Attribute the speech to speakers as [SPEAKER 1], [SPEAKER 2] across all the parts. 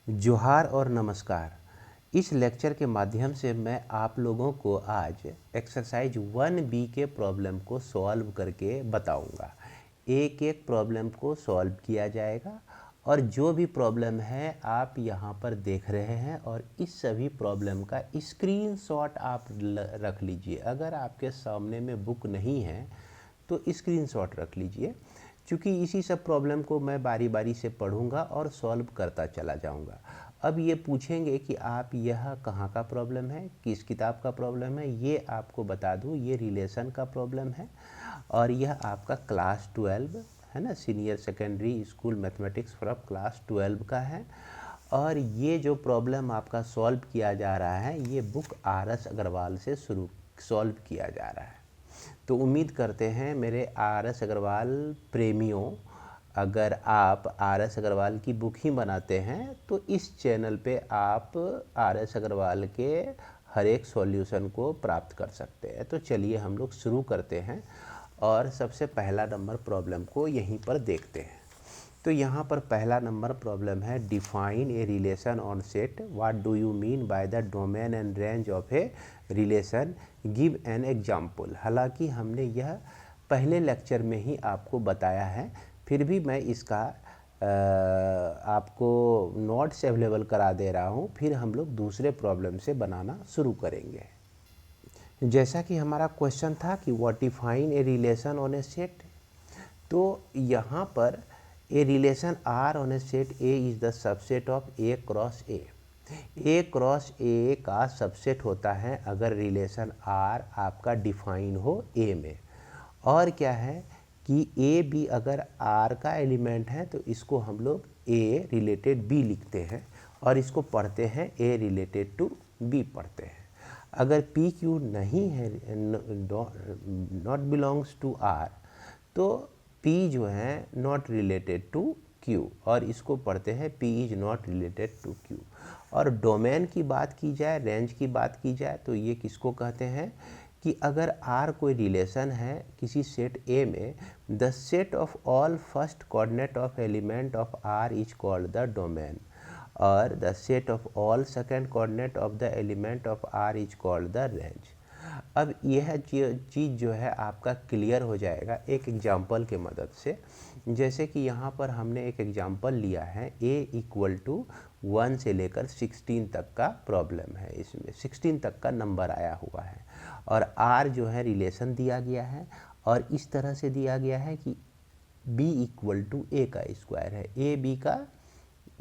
[SPEAKER 1] जोहार और नमस्कार। इस लेक्चर के माध्यम से मैं आप लोगों को आज एक्सरसाइज 1B के प्रॉब्लम को सॉल्व करके बताऊंगा। एक एक प्रॉब्लम को सॉल्व किया जाएगा और जो भी प्रॉब्लम है आप यहाँ पर देख रहे हैं और इस सभी प्रॉब्लम का स्क्रीनशॉट आप रख लीजिए। अगर आपके सामने में बुक नहीं है तो स्क्रीनशॉट रख लीजिए, क्योंकि इसी सब प्रॉब्लम को मैं बारी बारी से पढ़ूंगा और सॉल्व करता चला जाऊंगा। अब ये पूछेंगे कि आप यह कहाँ का प्रॉब्लम है, किस किताब का प्रॉब्लम है। ये आपको बता दूं, ये रिलेशन का प्रॉब्लम है और यह आपका क्लास 12 है ना, senior secondary school mathematics from class 12 का है। और ये जो प्रॉब्लम आपका सॉल्व किया जा रहा है ये बुक RS अग्रवाल से सॉल्व किया जा रहा है। तो उम्मीद करते हैं मेरे RS अग्रवाल प्रेमियों, अगर आप RS अग्रवाल की बुक ही बनाते हैं तो इस चैनल पे आप RS अग्रवाल के हर एक सॉल्यूशन को प्राप्त कर सकते हैं। तो चलिए हम लोग शुरू करते हैं और सबसे पहला नंबर प्रॉब्लम को यहीं पर देखते हैं। तो यहाँ पर पहला नंबर प्रॉब्लम है, define a relation on set, what do you mean by the domain and range of a relation, give an example. हालांकि हमने यह पहले लेक्चर में ही आपको बताया है, फिर भी मैं इसका आपको नोट्स अवेलेबल करा दे रहा हूँ। फिर हम लोग दूसरे प्रॉब्लम से बनाना शुरू करेंगे। जैसा कि हमारा क्वेश्चन था कि what define a relation on a set, तो यहाँ पर a relation R on a set A is the subset of A cross A। A cross A का सबसेट होता है अगर रिलेशन R आपका डिफाइन हो A में। और क्या है कि A भी अगर R का एलिमेंट है तो इसको हम लोग A रिलेटेड B लिखते हैं और इसको पढ़ते हैं A रिलेटेड टू B पढ़ते हैं। अगर पी क्यू नहीं है, नॉट बिलोंग्स टू R, तो P जो है नॉट रिलेटेड टू Q और इसको पढ़ते हैं P is not related to Q। और डोमेन की बात की जाए, रेंज की बात की जाए, तो ये किसको कहते हैं कि अगर R कोई रिलेशन है किसी सेट A में, the set of all first coordinate of element of R is called the domain और the set of all second coordinate of the element of R is called the range. अब यह चीज़ जो है आपका clear हो जाएगा एक एग्जाम्पल के मदद से। जैसे कि यहाँ पर हमने एक एग्जाम्पल लिया है, A इक्वल टू 1 से लेकर 16 तक का प्रॉब्लम है। इसमें 16 तक का नंबर आया हुआ है और R जो है रिलेशन दिया गया है और इस तरह से दिया गया है कि B इक्वल टू A का स्क्वायर है। A B का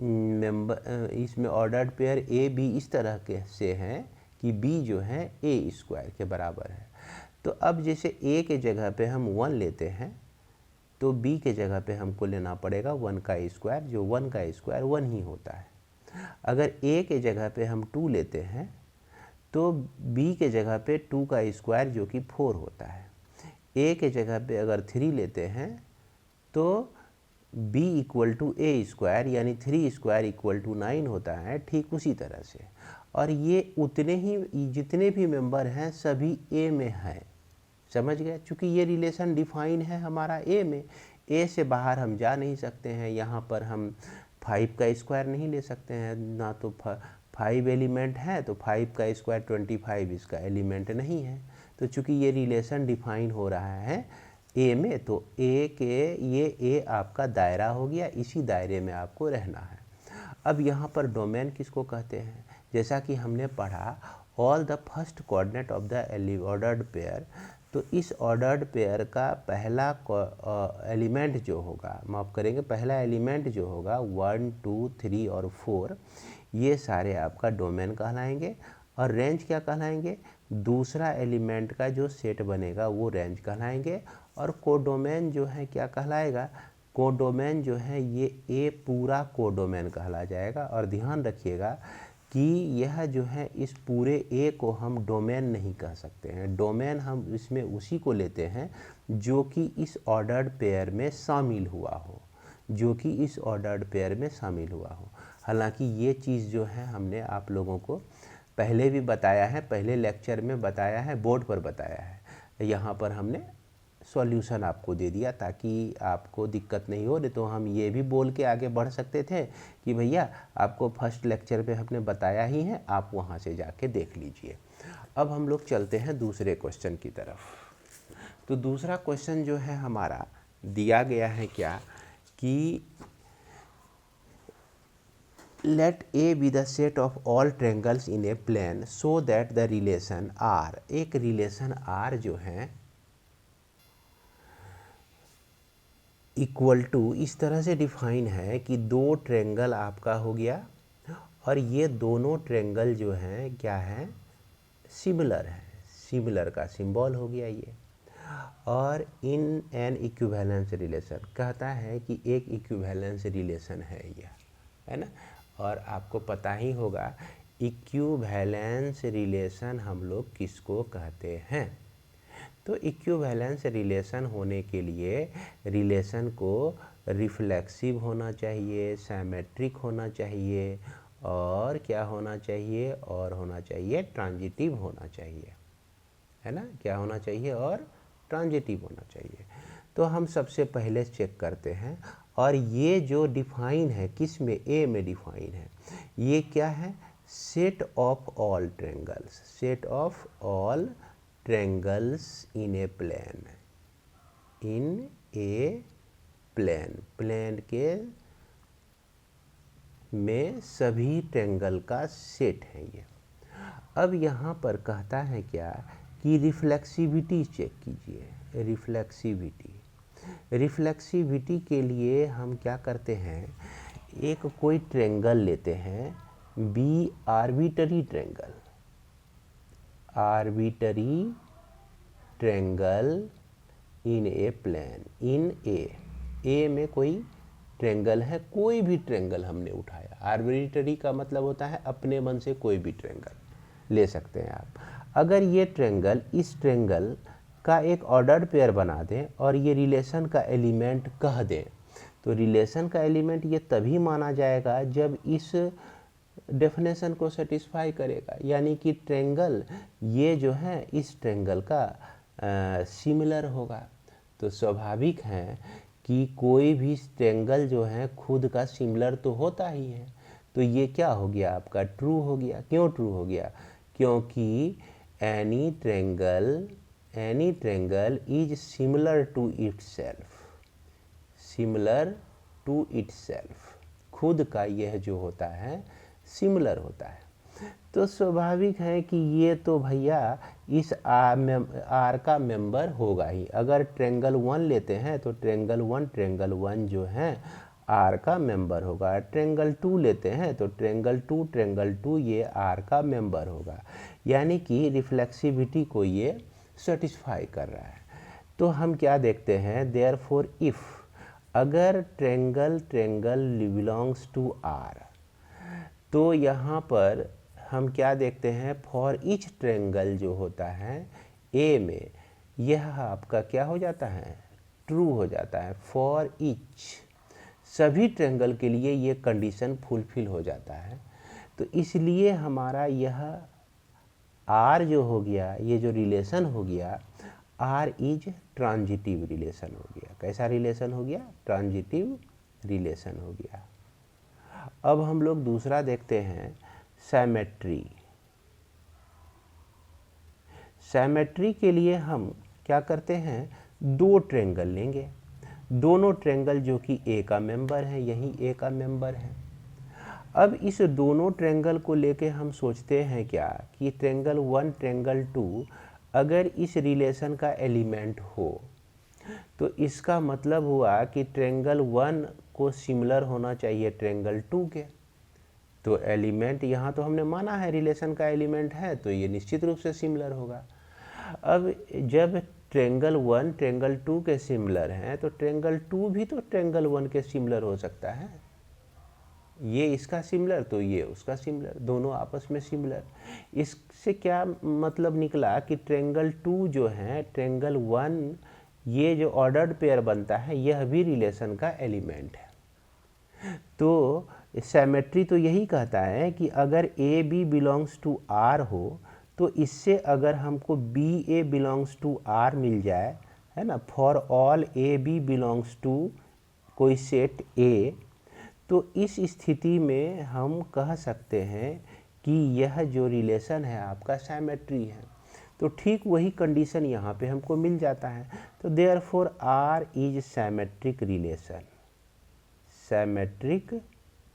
[SPEAKER 1] मेंबर, इसमें ऑर्डर्ड पेयर A B इस तरह के से हैं कि B जो है A स्क्वायर के बराबर है। तो अब जैसे A के जगह पे हम 1 लेते हैं तो B के जगह पे हमको लेना पड़ेगा 1 का स्क्वायर, जो 1 का स्क्वायर 1 ही होता है। अगर A के जगह पे हम 2 लेते हैं तो B के जगह पे 2 का स्क्वायर जो कि 4 होता है। A के जगह पे अगर 3 लेते हैं तो B equal to A square यानी 3 स्क्वायर इक्वल टू 9 होता है। ठीक उसी तरह से, और ये उतने ही जितने भी मेंबर हैं सभी A में हैं। समझ गए? चूँकि ये रिलेशन डिफाइन है हमारा A में, A से बाहर हम जा नहीं सकते हैं। यहाँ पर हम 5 का स्क्वायर नहीं ले सकते हैं, ना तो 5 एलिमेंट है तो 5 का स्क्वायर 25 इसका एलिमेंट नहीं है। तो चूँकि ये रिलेशन डिफाइन हो रहा है A में, तो A के ये A आपका दायरा हो गया, इसी दायरे में आपको रहना है। अब यहाँ पर डोमेन किसको कहते हैं? जैसा कि हमने पढ़ा, all the first coordinate of the ordered pair, तो इस ऑर्डर्ड पेयर का पहला एलिमेंट जो होगा, माफ़ करेंगे, पहला एलिमेंट जो होगा 1 2 3 और 4, ये सारे आपका डोमेन कहलाएंगे। और रेंज क्या कहलाएंगे? दूसरा एलिमेंट का जो सेट बनेगा वो रेंज कहलाएंगे। और कोडोमेन जो है क्या कहलाएगा? कोडोमेन जो है ये A पूरा कोडोमेन कहला जाएगा। और ध्यान रखिएगा कि यह जो है इस पूरे A को हम डोमेन नहीं कह सकते हैं। डोमेन हम इसमें उसी को लेते हैं जो कि इस ऑर्डर्ड पेयर में शामिल हुआ हो, जो कि इस ऑर्डर्ड पेयर में शामिल हुआ हो। हालांकि ये चीज़ जो है हमने आप लोगों को पहले भी बताया है, पहले लेक्चर में बताया है, बोर्ड पर बताया है। यहाँ पर हमने सॉल्यूशन आपको दे दिया ताकि आपको दिक्कत नहीं हो। नहीं तो हम ये भी बोल के आगे बढ़ सकते थे कि भैया आपको फर्स्ट लेक्चर पे हमने बताया ही है, आप वहाँ से जाके देख लीजिए। अब हम लोग चलते हैं दूसरे क्वेश्चन की तरफ। तो दूसरा क्वेश्चन जो है हमारा दिया गया है क्या कि let A be the set of all triangles in a plane so that the relation R, एक रिलेशन R जो है इक्वल टू, इस तरह से डिफाइन है कि दो ट्रेंगल आपका हो गया और ये दोनों ट्रेंगल जो हैं क्या है, सिमिलर है, सिमिलर का सिंबल हो गया ये। और इन एन इक्विवेलेंस रिलेशन, कहता है कि एक इक्विवेलेंस रिलेशन है ये, है ना। और आपको पता ही होगा इक्विवेलेंस रिलेशन हम लोग किसको कहते हैं। तो इक्विवेलेंस रिलेशन होने के लिए रिलेशन को रिफ्लेक्सिव होना चाहिए, सिमेट्रिक होना चाहिए और क्या होना चाहिए, और होना चाहिए ट्रांजिटिव होना चाहिए, है ना। क्या होना चाहिए, और ट्रांजिटिव होना चाहिए। तो हम सबसे पहले चेक करते हैं, और ये जो डिफाइन है किस में, ए में डिफाइन है, ये क्या है, set of all triangles, set of all triangles in a plane, in a plane, plane के में सभी ट्रेंगल का सेट है ये। अब यहाँ पर कहता है क्या कि रिफ्लेक्सिविटी चेक कीजिए, रिफ्लेक्सिविटी। रिफ्लेक्सिविटी के लिए हम क्या करते हैं, एक कोई ट्रेंगल लेते हैं, be arbitrary triangle, arbitrary triangle in a plane, in A में कोई ट्रेंगल है, कोई भी ट्रेंगल हमने उठाया। आर्बिटरी का मतलब होता है अपने मन से कोई भी ट्रेंगल ले सकते हैं आप। अगर ये ट्रेंगल इस ट्रेंगल का एक ऑर्डर्ड पेयर बना दें और ये रिलेशन का एलिमेंट कह दें, तो रिलेशन का एलिमेंट ये तभी माना जाएगा जब इस डेफिनेशन को सेटिस्फाई करेगा, यानी कि ट्रेंगल ये जो है इस ट्रेंगल का सिमिलर होगा। तो स्वाभाविक है कि कोई भी ट्रेंगल जो है खुद का सिमिलर तो होता ही है। तो ये क्या हो गया आपका, ट्रू हो गया। क्यों ट्रू हो गया, क्योंकि any triangle is similar to itself, similar to itself, खुद का यह जो होता है सिमिलर होता है। तो स्वाभाविक है कि ये तो भैया इस आर का मेंबर होगा ही। अगर ट्रेंगल 1 लेते हैं तो ट्रेंगल वन जो है आर का मेंबर होगा। ट्रेंगल 2 लेते हैं तो ट्रेंगल टू ये आर का मेंबर होगा, यानी कि रिफ्लेक्सिविटी को ये सेटिस्फाई कर रहा है। तो हम क्या देखते हैं, देयरफॉर इफ, अगर ट्रेंगल बिलोंग्स टू आर, तो यहाँ पर हम क्या देखते हैं, फॉर ईच ट्रेंगल जो होता है ए में, यह आपका क्या हो जाता है, ट्रू हो जाता है। फॉर ईच, सभी ट्रेंगल के लिए ये कंडीशन फुलफिल हो जाता है। तो इसलिए हमारा यह आर जो हो गया, ये जो रिलेशन हो गया, आर इज ट्रांजिटिव रिलेशन हो गया। कैसा रिलेशन हो गया, ट्रांजिटिव रिलेशन हो गया। अब हम लोग दूसरा देखते हैं, सिमेट्री। सिमेट्री के लिए हम क्या करते हैं, दो ट्रेंगल लेंगे, दोनों ट्रेंगल जो कि ए का मेंबर है, यही ए का मेंबर है। अब इस दोनों ट्रेंगल को लेके हम सोचते हैं क्या कि ट्रेंगल 1 ट्रेंगल 2 अगर इस रिलेशन का एलिमेंट हो, तो इसका मतलब हुआ कि ट्रेंगल 1 को सिमिलर होना चाहिए ट्रेंगल 2 के। तो एलिमेंट यहाँ तो हमने माना है रिलेशन का एलिमेंट है, तो ये निश्चित रूप से सिमिलर होगा। अब जब ट्रेंगल 1 ट्रेंगल 2 के सिमिलर हैं, तो ट्रेंगल 2 भी तो ट्रेंगल 1 के सिमिलर हो सकता है। ये इसका सिमिलर तो ये उसका सिमिलर, दोनों आपस में सिमिलर। इससे क्या मतलब निकला कि ट्रेंगल 2 जो है ट्रेंगल 1, ये जो ऑर्डर्ड पेयर बनता है यह भी रिलेशन का एलिमेंट है। तो सिमेट्री तो यही कहता है कि अगर A B belongs to R हो, तो इससे अगर हमको B A belongs to R मिल जाए, है ना, for all A B belongs to कोई सेट ए, तो इस स्थिति में हम कह सकते हैं कि यह जो रिलेशन है आपका सिमेट्री है। तो ठीक वही कंडीशन यहाँ पे हमको मिल जाता है। तो therefore R is symmetric relation, symmetric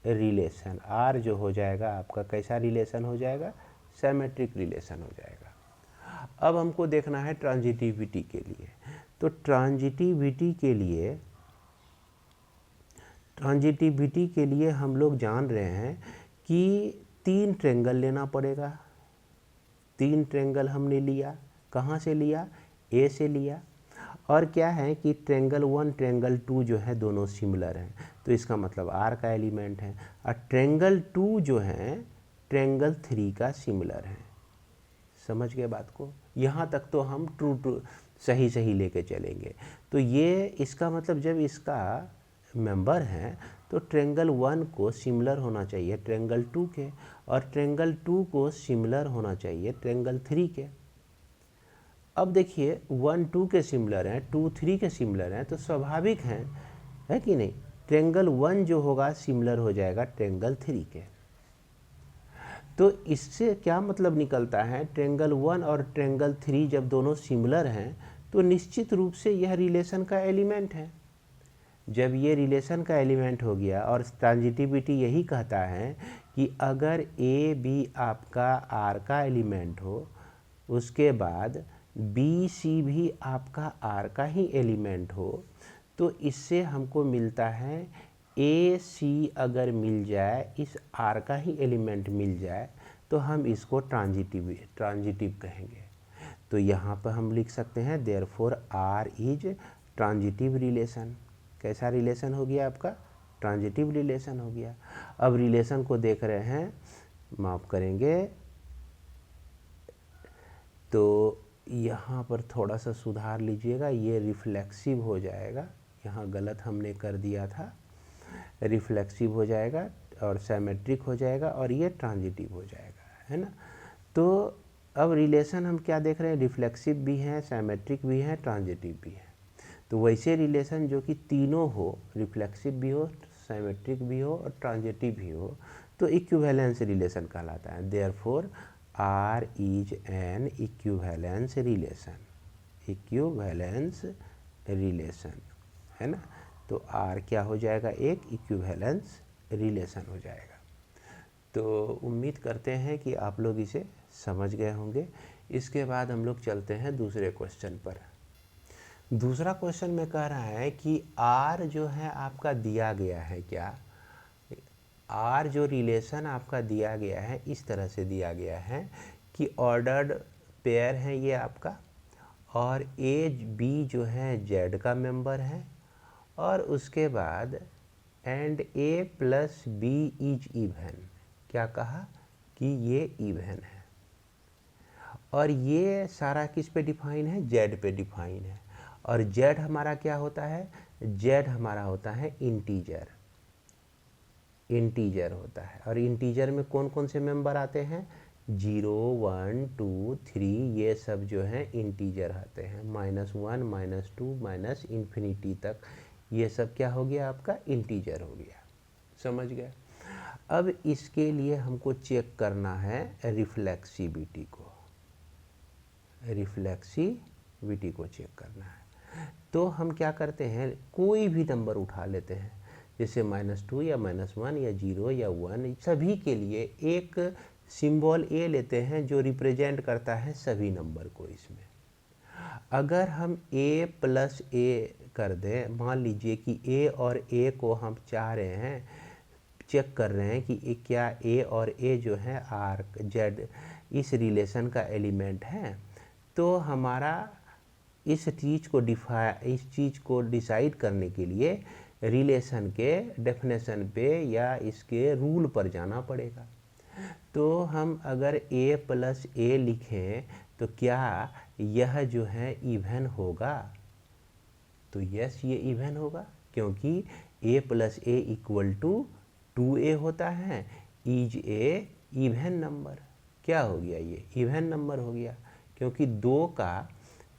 [SPEAKER 1] relation R जो हो जाएगा आपका कैसा रिलेशन हो जाएगा, सिमेट्रिक रिलेशन हो जाएगा। अब हमको देखना है ट्रांजिटिविटी के लिए। तो ट्रांजिटिविटी के लिए हम लोग जान रहे हैं कि 3 ट्रेंगल लेना पड़ेगा। 3 ट्रेंगल हमने लिया, कहाँ से लिया, ए से लिया। और क्या है कि ट्रेंगल 1 ट्रेंगल 2 जो है दोनों सिमिलर हैं, तो इसका मतलब आर का एलिमेंट है। और ट्रेंगल 2 जो है ट्रेंगल 3 का सिमिलर है। समझ गए बात को, यहाँ तक तो हम ट्रू सही लेके चलेंगे। तो ये इसका मतलब जब इसका मेंबर हैं तो ट्रेंगल 1 को सिमिलर होना चाहिए ट्रेंगल 2 के, और ट्रेंगल 2 को सिमिलर होना चाहिए ट्रेंगल 3 के। अब देखिए 1 2 के सिमिलर हैं, 2 3 के सिमिलर हैं, तो स्वाभाविक है कि नहीं, ट्रेंगल 1 जो होगा सिमिलर हो जाएगा ट्रेंगल 3 के। तो इससे क्या मतलब निकलता है, ट्रेंगल 1 और ट्रेंगल 3 जब दोनों सिमिलर हैं तो निश्चित रूप से यह रिलेशन का एलिमेंट है। जब ये रिलेशन का एलिमेंट हो गया, और ट्रांजिटिविटी यही कहता है कि अगर ए बी आपका आर का एलिमेंट हो, उसके बाद बी सी भी आपका आर का ही एलिमेंट हो, तो इससे हमको मिलता है ए सी अगर मिल जाए, इस आर का ही एलिमेंट मिल जाए, तो हम इसको ट्रांजिटिव कहेंगे। तो यहाँ पर हम लिख सकते हैं therefore R is transitive relation. कैसा रिलेशन हो गया आपका, ट्रांजिटिव रिलेशन हो गया। अब रिलेशन को देख रहे हैं, माफ करेंगे, तो यहाँ पर थोड़ा सा सुधार लीजिएगा, ये रिफ्लेक्सिव हो जाएगा, यहाँ गलत हमने कर दिया था, रिफ्लेक्सिव हो जाएगा और सिमेट्रिक हो जाएगा, और ये ट्रांजिटिव हो जाएगा, है ना। तो अब रिलेशन हम क्या देख रहे हैं, रिफ्लेक्सिव भी हैं, सिमेट्रिक भी हैं, ट्रांजिटिव भी हैं। तो वैसे रिलेशन जो कि तीनों हो, रिफ्लेक्सिव भी हो, सिमेट्रिक भी हो और ट्रांजिटिव भी हो, तो इक्विवेलेंस रिलेशन कहलाता है। Therefore R is an equivalence relation, equivalence relation, है ना। तो आर क्या हो जाएगा, एक इक्विवेलेंस रिलेशन हो जाएगा। तो उम्मीद करते हैं कि आप लोग इसे समझ गए होंगे। इसके बाद हम लोग चलते हैं दूसरे क्वेश्चन पर। दूसरा क्वेश्चन में कह रहा है कि आर जो है आपका दिया गया है, क्या आर जो रिलेशन आपका दिया गया है इस तरह से दिया गया है कि ऑर्डर्ड पेयर है ये आपका, और ए बी जो है जेड का मेंबर है, और उसके बाद and a plus b is even. क्या कहा कि ये इवन है, और ये सारा किस पे डिफाइन है, जेड पे डिफाइन है। और जेड हमारा क्या होता है, जेड हमारा होता है इंटीजर, इंटीजर होता है। और इंटीजर में कौन कौन से मेंबर आते हैं, 0 1 2 3, ये सब जो हैं इंटीजर आते हैं, -1 -2 माइनस इन्फिनिटी तक, ये सब क्या हो गया आपका, इंटीजर हो गया। समझ गए। अब इसके लिए हमको चेक करना है रिफ्लेक्सिविटी को, रिफ्लेक्सिविटी को चेक करना है। तो हम क्या करते हैं, कोई भी नंबर उठा लेते हैं, जैसे -2 या -1 या 0 या 1, सभी के लिए एक सिंबल ए लेते हैं जो रिप्रेजेंट करता है सभी नंबर को। इसमें अगर हम a प्लस ए कर दें, मान लीजिए कि a और a को हम चाह रहे हैं, चेक कर रहे हैं कि क्या a और a जो है आर जेड इस रिलेशन का एलिमेंट है, तो हमारा इस चीज़ को डिसाइड करने के लिए रिलेशन के डेफिनेशन पे या इसके रूल पर जाना पड़ेगा। तो हम अगर a प्लस ए लिखें तो क्या यह जो है इवन होगा, तो यस ये इवन होगा, क्योंकि a plus A equal to 2a होता है, इज ए इवन नंबर। क्या हो गया, ये इवन नंबर हो गया, क्योंकि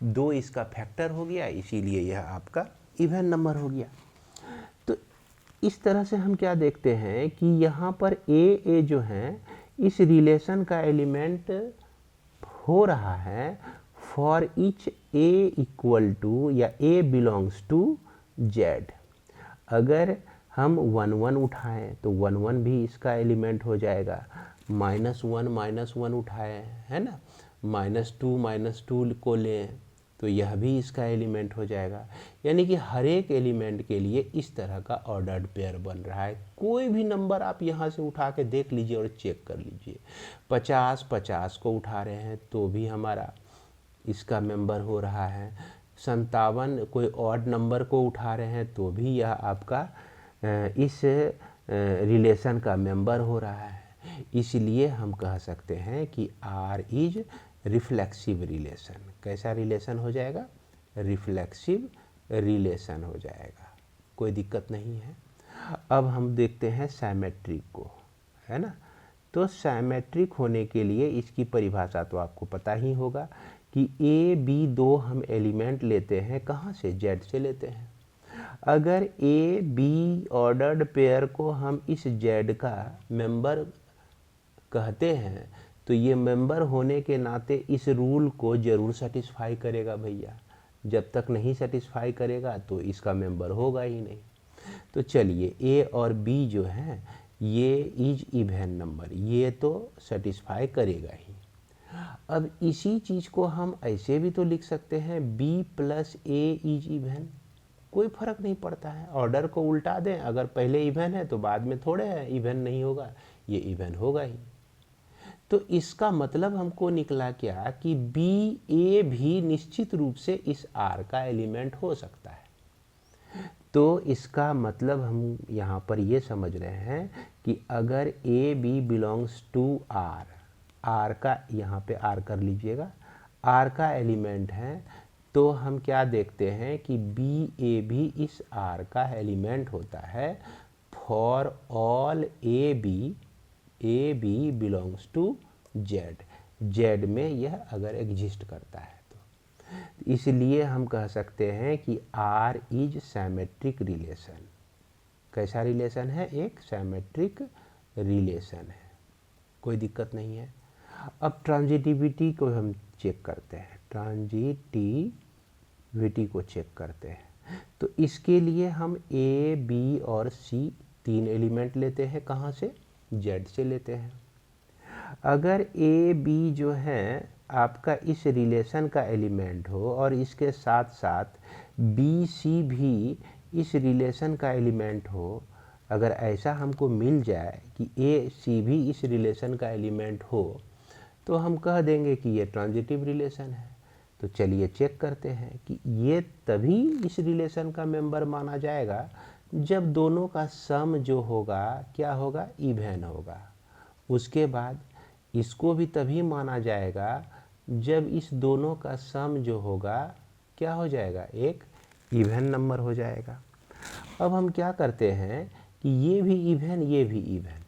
[SPEAKER 1] 2 इसका फैक्टर हो गया, इसीलिए यह आपका इवन नंबर हो गया। तो इस तरह से हम क्या देखते हैं कि यहाँ पर ए जो है इस रिलेशन का एलिमेंट हो रहा है for each a equal to या ए बिलोंग्स टू जेड। अगर हम 1 1 उठाएं तो 1 1 भी इसका एलिमेंट हो जाएगा, -1 उठाएं है ना, -2 को लें तो यह भी इसका एलिमेंट हो जाएगा। यानी कि हर एक एलिमेंट के लिए इस तरह का ऑर्डर्ड पेयर बन रहा है। कोई भी नंबर आप यहाँ से उठा के देख लीजिए और चेक कर लीजिए। 50 को उठा रहे हैं तो भी हमारा इसका मेंबर हो रहा है। 57 कोई ऑड नंबर को उठा रहे हैं तो भी यह आपका इस रिलेशन का मेंबर हो रहा है। इसलिए हम कह सकते हैं कि R इज रिफ्लेक्सिव रिलेशन। कैसा रिलेशन हो जाएगा? रिफ्लेक्सिव रिलेशन हो जाएगा, कोई दिक्कत नहीं है। अब हम देखते हैं साइमेट्रिक को, है ना। तो साइमेट्रिक होने के लिए इसकी परिभाषा तो आपको पता ही होगा कि ए बी 2 हम एलिमेंट लेते हैं, कहाँ से? जेड से लेते हैं। अगर ए बी ऑर्डर्ड पेयर को हम इस जेड का मेंबर कहते हैं तो ये मेंबर होने के नाते इस रूल को ज़रूर सेटिस्फाई करेगा भैया। जब तक नहीं सेटिस्फाई करेगा तो इसका मेंबर होगा ही नहीं। तो चलिए ए और बी जो है ये इज इवन नंबर, ये तो सेटिस्फाई करेगा ही। अब इसी चीज़ को हम ऐसे भी तो लिख सकते हैं b + a इज इवन, कोई फर्क नहीं पड़ता है। ऑर्डर को उल्टा दें, अगर पहले इवन है तो बाद में थोड़े है इवन नहीं होगा, ये इवन होगा ही। तो इसका मतलब हमको निकला क्या कि बी ए भी निश्चित रूप से इस आर का एलिमेंट हो सकता है। तो इसका मतलब हम यहाँ पर ये समझ रहे हैं कि अगर A B belongs to R, R का यहाँ पे आर कर लीजिएगा, आर का एलिमेंट है, तो हम क्या देखते हैं कि बी ए भी इस आर का एलिमेंट होता है for all A B belongs to Z, Z में यह अगर एग्जिस्ट करता है तो इसलिए हम कह सकते हैं कि आर इज सैमेट्रिक रिलेशन। कैसा रिलेशन है? एक सैमेट्रिक रिलेशन है, कोई दिक्कत नहीं है। अब ट्रांजिटिविटी को हम चेक करते हैं, ट्रांजिटिविटी को चेक करते हैं। तो इसके लिए हम ए बी और सी 3 एलिमेंट लेते हैं, कहाँ से? जेड से लेते हैं। अगर ए बी जो है आपका इस रिलेशन का एलिमेंट हो और इसके साथ साथ बी सी भी इस रिलेशन का एलिमेंट हो, अगर ऐसा हमको मिल जाए कि ए सी भी इस रिलेशन का एलिमेंट हो तो हम कह देंगे कि ये ट्रांजिटिव रिलेशन है। तो चलिए चेक करते हैं कि ये तभी इस रिलेशन का मेंबर माना जाएगा जब दोनों का सम जो होगा क्या होगा? इवन होगा। उसके बाद इसको भी तभी माना जाएगा जब इस दोनों का सम जो होगा क्या हो जाएगा? एक इवन नंबर हो जाएगा। अब हम क्या करते हैं कि ये भी इवन ये भी इवन,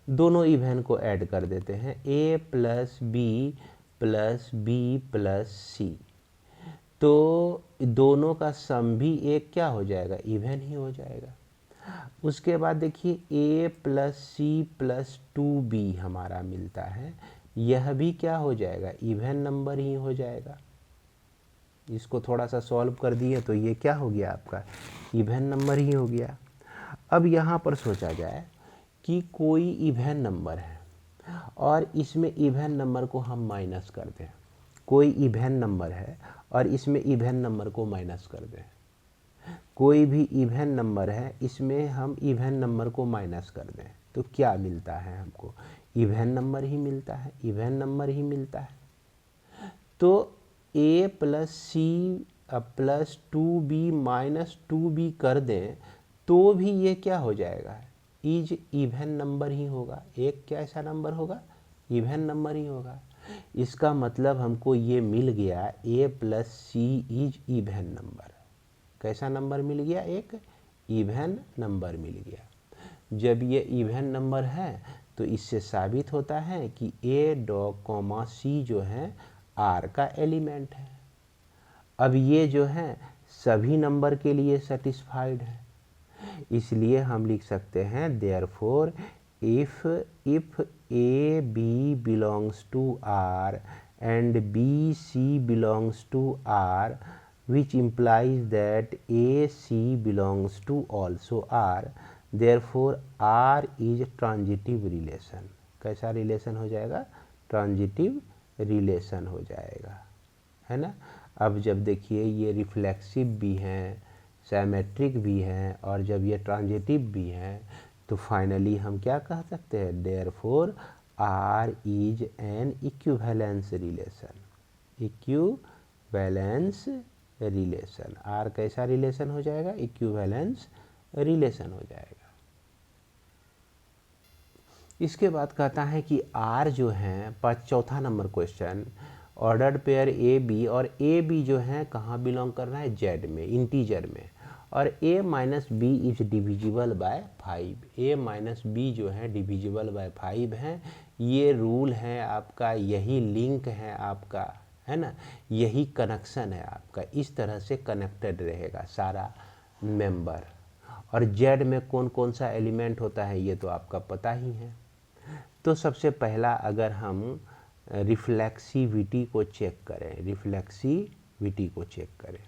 [SPEAKER 1] दोनों इवन को ऐड कर देते हैं, a + b + b + c, तो दोनों का सम भी एक क्या हो जाएगा? इवन ही हो जाएगा। उसके बाद देखिए a + c + 2b हमारा मिलता है, यह भी क्या हो जाएगा? इवन नंबर ही हो जाएगा। इसको थोड़ा सा सॉल्व कर दिए तो ये क्या हो गया आपका? इवन नंबर ही हो गया। अब यहाँ पर सोचा जाए कि कोई इवन नंबर है और इसमें इवन नंबर को हम माइनस कर दें, कोई इवन नंबर है और इसमें इवन नंबर को माइनस कर दें, कोई भी इवन नंबर है इसमें हम इवन नंबर को माइनस कर दें तो क्या मिलता है हमको? इवन नंबर ही मिलता है, इवन नंबर ही मिलता है। तो a + c + 2b - 2b कर दें तो भी ये क्या हो जाएगा? इज इवन नंबर ही होगा। एक क्या ऐसा नंबर होगा? इवन नंबर ही होगा। इसका मतलब हमको ये मिल गया a + c is even number. कैसा नंबर मिल गया? एक इवन नंबर मिल गया। जब ये इवन नंबर है तो इससे साबित होता है कि a, c जो है R का एलिमेंट है। अब ये जो है सभी नंबर के लिए सेटिस्फाइड है, इसलिए हम लिख सकते हैं therefore if A B belongs to R and B C belongs to R which implies that AC belongs to also R, therefore R is transitive relation। कैसा रिलेशन हो जाएगा? ट्रांजिटिव रिलेशन हो जाएगा, है ना। अब जब देखिए ये रिफ्लेक्सिव भी हैं, सिमेट्रिक भी हैं, और जब ये ट्रांजिटिव भी हैं, तो फाइनली हम क्या कह सकते हैं? Therefore R is an equivalence relation। Equivalence relation, R कैसा रिलेशन हो जाएगा? इक्विवेलेंस रिलेशन हो जाएगा। इसके बाद कहता है कि आर जो है, चौथा नंबर क्वेश्चन, ऑर्डर्ड पेयर ए बी, और ए बी जो है कहाँ बिलोंग कर रहा है? जेड में, इंटीजर में, और A minus B is divisible by 5। A minus B जो है डिविजिबल बाय 5 है। ये रूल है आपका, यही लिंक है आपका, है ना, यही कनेक्शन है आपका। इस तरह से कनेक्टेड रहेगा सारा मेंबर। और जेड में कौन कौन सा एलिमेंट होता है ये तो आपका पता ही है। तो सबसे पहला अगर हम रिफ्लेक्सिविटी को चेक करें, रिफ्लेक्सिविटी को चेक करें,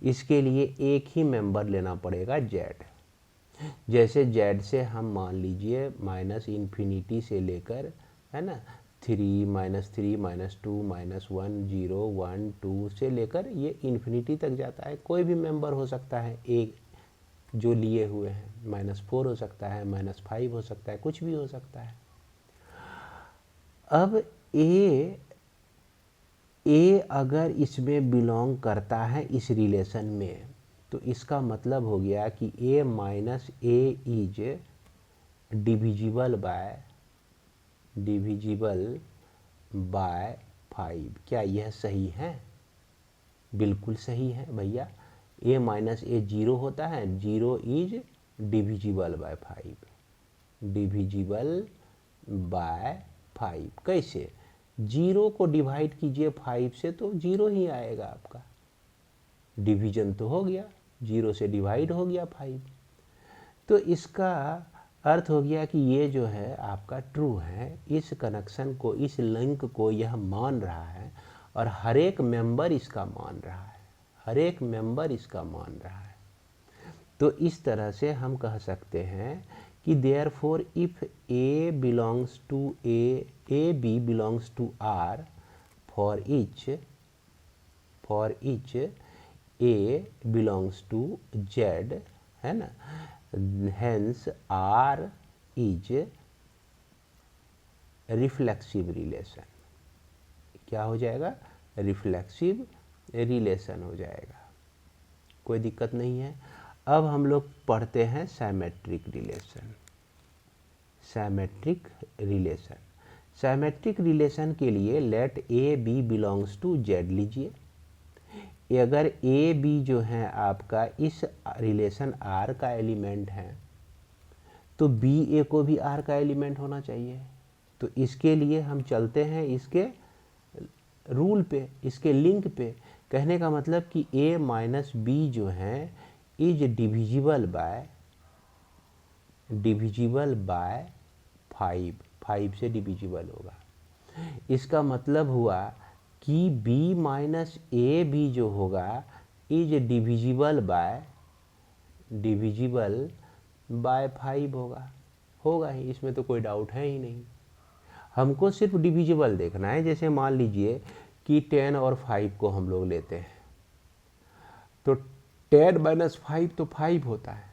[SPEAKER 1] इसके लिए एक ही मेंबर लेना पड़ेगा जेड। जैसे जेड से हम मान लीजिए माइनस इन्फिनिटी से लेकर, है ना, 3 -3 -2 -1 0 1 2 से लेकर ये इन्फिनिटी तक जाता है। कोई भी मेंबर हो सकता है एक जो लिए हुए हैं, -4 हो सकता है, -5 हो सकता है, कुछ भी हो सकता है। अब ए अगर इसमें बिलोंग करता है इस रिलेशन में, तो इसका मतलब हो गया कि A minus A is divisible by 5। क्या यह सही है? बिल्कुल सही है भैया। ए माइनस ए 0 होता है, 0 is divisible by 5, divisible by 5। कैसे? 0 को डिवाइड कीजिए 5 से तो 0 ही आएगा आपका, डिवीजन तो हो गया, 0 से डिवाइड हो गया 5। तो इसका अर्थ हो गया कि ये जो है आपका ट्रू है। इस कनेक्शन को, इस लिंक को यह मान रहा है, और हर एक मेंबर इसका मान रहा है, हर एक मेंबर इसका मान रहा है। तो इस तरह से हम कह सकते हैं कि therefore if a belongs to A B belongs to R for each A belongs to Z, है ना, hence R is reflexive relation. क्या हो जाएगा? रिफ्लेक्सिव रिलेशन हो जाएगा, कोई दिक्कत नहीं है। अब हम लोग पढ़ते हैं symmetric relation. Symmetric relation, symmetric relation के लिए let A B belongs to Z लीजिए। अगर ए बी जो है आपका इस रिलेशन आर का एलिमेंट है, तो बी ए को भी आर का एलिमेंट होना चाहिए। तो इसके लिए हम चलते हैं इसके रूल पे, इसके लिंक पे। कहने का मतलब कि ए माइनस बी जो है इज डिविजिबल बाय 5 से डिविजिबल होगा। इसका मतलब हुआ कि b माइनस ए भी जो होगा इज डिविजिबल बाय 5 होगा ही, इसमें तो कोई डाउट है ही नहीं। हमको सिर्फ डिविजिबल देखना है। जैसे मान लीजिए कि 10 और 5 को हम लोग लेते हैं, तो 10 माइनस 5 तो 5 होता है,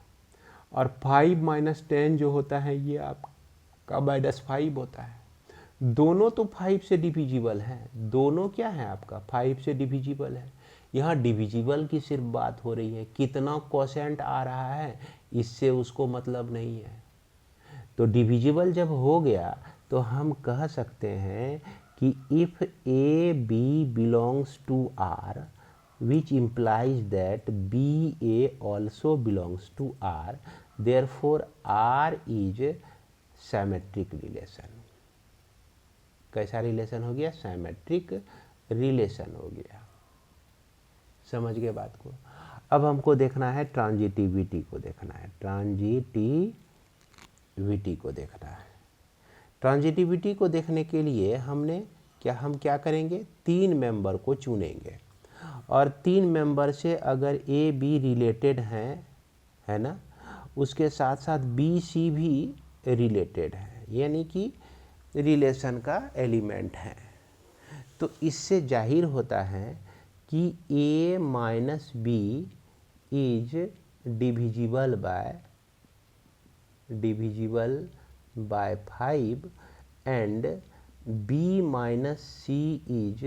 [SPEAKER 1] और 5 माइनस 10 जो होता है ये आपका -5 होता है। दोनों तो 5 से डिविजिबल है, दोनों क्या है आपका 5 से डिविजिबल है। यहाँ डिविजिबल की सिर्फ बात हो रही है, कितना कोशेंट आ रहा है इससे उसको मतलब नहीं है। तो डिविजिबल जब हो गया तो हम कह सकते हैं कि if A B belongs to R which implies that BA also belongs to R, therefore R is symmetric relation। कैसा रिलेशन हो गया? सिमेट्रिक रिलेशन हो गया, समझ गए बात को। अब हमको देखना है ट्रांजिटिविटी को देखना है, ट्रांजिटिविटी को देखना है। ट्रांजिटिविटी को देखने के लिए हम क्या करेंगे, 3 मेंबर को चुनेंगे और 3 मेंबर से अगर ए बी रिलेटेड हैं, है ना, उसके साथ साथ बी सी भी रिलेटेड है, यानी कि रिलेशन का एलिमेंट है, तो इससे जाहिर होता है कि a minus B is divisible by 5 and b minus c is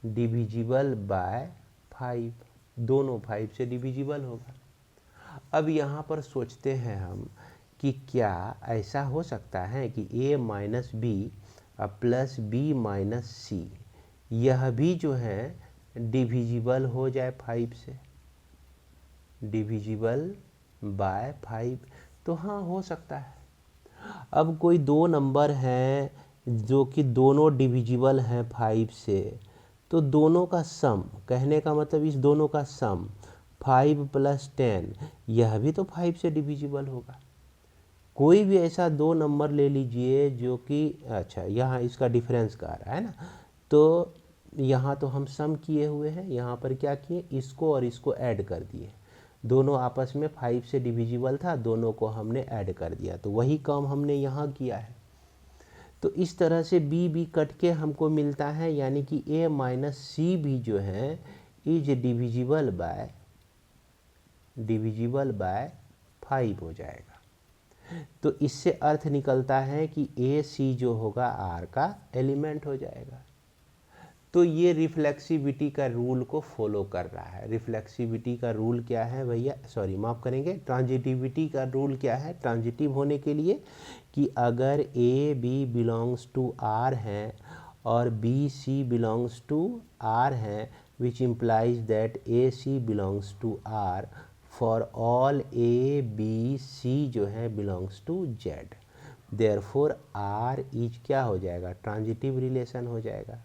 [SPEAKER 1] divisible by 5, दोनों 5 से डिविजिबल होगा। अब यहाँ पर सोचते हैं हम कि क्या ऐसा हो सकता है कि a minus B plus B minus C यह भी जो है डिविजिबल हो जाए 5 से, डिविजिबल बाय 5, तो हाँ हो सकता है। अब कोई 2 नंबर हैं जो कि दोनों डिविजिबल हैं 5 से, तो दोनों का सम, कहने का मतलब इस दोनों का सम 5 प्लस 10 यह भी तो 5 से डिविजिबल होगा। कोई भी ऐसा 2 नंबर ले लीजिए जो कि, अच्छा यहाँ इसका डिफरेंस का आ रहा है ना, तो यहाँ तो हम सम किए हुए हैं, यहाँ पर क्या किए, इसको और इसको ऐड कर दिए, दोनों आपस में 5 से डिविजिबल था, दोनों को हमने ऐड कर दिया, तो वही काम हमने यहाँ किया है। तो इस तरह से बी कट के हमको मिलता है, यानी कि a माइनस सी भी जो है इज डिविजिबल बाय 5 हो जाएगा। तो इससे अर्थ निकलता है कि ए सी जो होगा आर का एलिमेंट हो जाएगा। तो ये रिफ्लेक्सिविटी का रूल को फॉलो कर रहा है। रिफ्लेक्सिविटी का रूल क्या है भैया, सॉरी माफ़ करेंगे, ट्रांजिटिविटी का रूल क्या है, ट्रांजिटिव होने के लिए कि अगर A B belongs to R हैं और B C belongs to R हैं, which implies that A C belongs to R for all A B C जो है belongs to Z, therefore R is क्या हो जाएगा, ट्रांजिटिव रिलेशन हो जाएगा।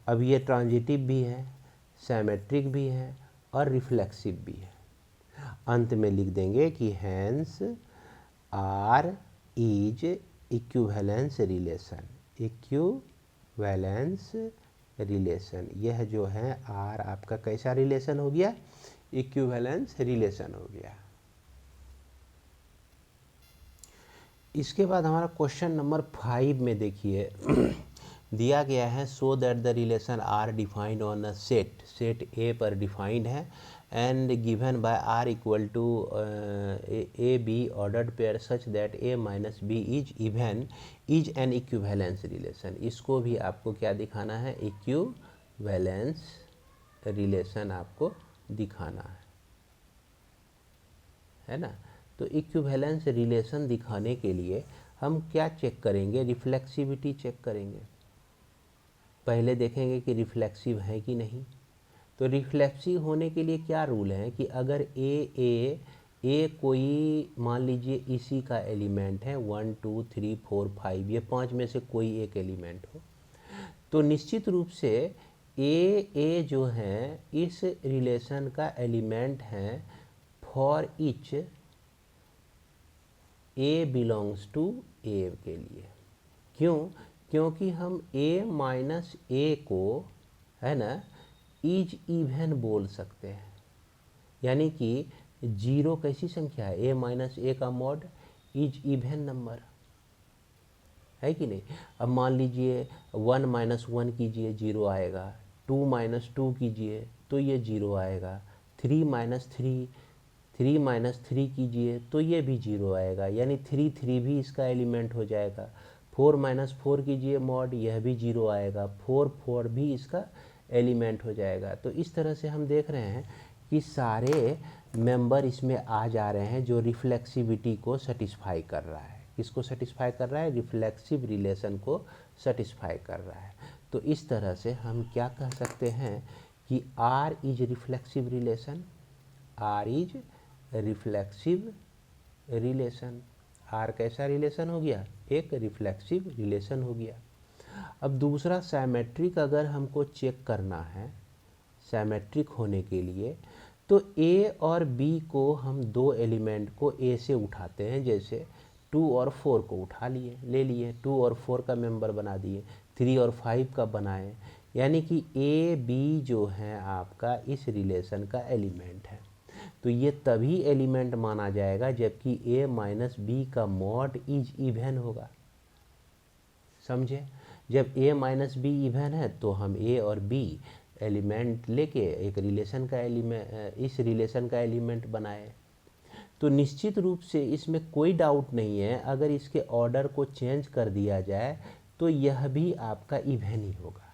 [SPEAKER 1] अब ये ट्रांजिटिव भी है, सिमेट्रिक भी है और रिफ्लेक्सिव भी है। अंत में लिख देंगे कि hence R is equivalence relation, equivalence relation, यह जो है आर आपका कैसा रिलेशन हो गया, इक्विवेलेंस रिलेशन हो गया। इसके बाद हमारा क्वेश्चन नंबर 5 में देखिए दिया गया है, so that the relation R defined on a set A पर डिफाइंड है and given by R equal to A B ordered pair such that a minus B is even is an equivalence relation. इसको भी आपको क्या दिखाना है, equivalence relation आपको दिखाना है ना। तो इक्विवेलेंस रिलेशन दिखाने के लिए हम क्या चेक करेंगे, रिफ्लेक्सिविटी चेक करेंगे। पहले देखेंगे कि रिफ्लेक्सिव है कि नहीं। तो रिफ्लेक्सिव होने के लिए क्या रूल है कि अगर ए कोई मान लीजिए इसी का एलिमेंट है 1 2 3 4 5, ये 5 में से कोई एक एलिमेंट हो, तो निश्चित रूप से ए जो है इस रिलेशन का एलिमेंट है for each A belongs to A के लिए। क्यों, क्योंकि हम a माइनस ए को, है ना, इज इवन बोल सकते हैं, यानी कि 0 कैसी संख्या है, a माइनस ए का मॉड इज इवन नंबर है कि नहीं। अब मान लीजिए 1 माइनस 1 कीजिए 0 आएगा, 2 माइनस 2 कीजिए तो ये 0 आएगा, 3 माइनस 3 कीजिए तो ये भी 0 आएगा, यानी 3 भी इसका एलिमेंट हो जाएगा। 4 माइनस 4 कीजिए मॉड, यह भी 0 आएगा, 4 भी इसका एलिमेंट हो जाएगा। तो इस तरह से हम देख रहे हैं कि सारे मेंबर इसमें आ जा रहे हैं जो रिफ्लेक्सिविटी को सेटिस्फाई कर रहा है। किसको सेटिस्फाई कर रहा है, रिफ्लेक्सिव रिलेशन को सेटिस्फाई कर रहा है। तो इस तरह से हम क्या कह सकते हैं कि R is reflexive relation, R is reflexive relation. R कैसा रिलेशन हो गया, एक रिफ्लेक्सिव रिलेशन हो गया। अब दूसरा सिमेट्रिक अगर हमको चेक करना है, सिमेट्रिक होने के लिए, तो ए और बी को हम दो एलिमेंट को ए से उठाते हैं। जैसे 2 और 4 को ले लिए, 2 और 4 का मेंबर बना दिए, 3 और 5 का बनाए, यानी कि ए बी जो है आपका इस रिलेशन का एलिमेंट है। तो ये तभी एलिमेंट माना जाएगा जबकि ए माइनस बी का मॉड इज इवन होगा। समझे? जब ए माइनस बी इवन है तो हम ए और बी एलिमेंट लेके एक रिलेशन का इस रिलेशन का एलिमेंट बनाए। तो निश्चित रूप से इसमें कोई डाउट नहीं है, अगर इसके ऑर्डर को चेंज कर दिया जाए तो यह भी आपका इवन ही होगा।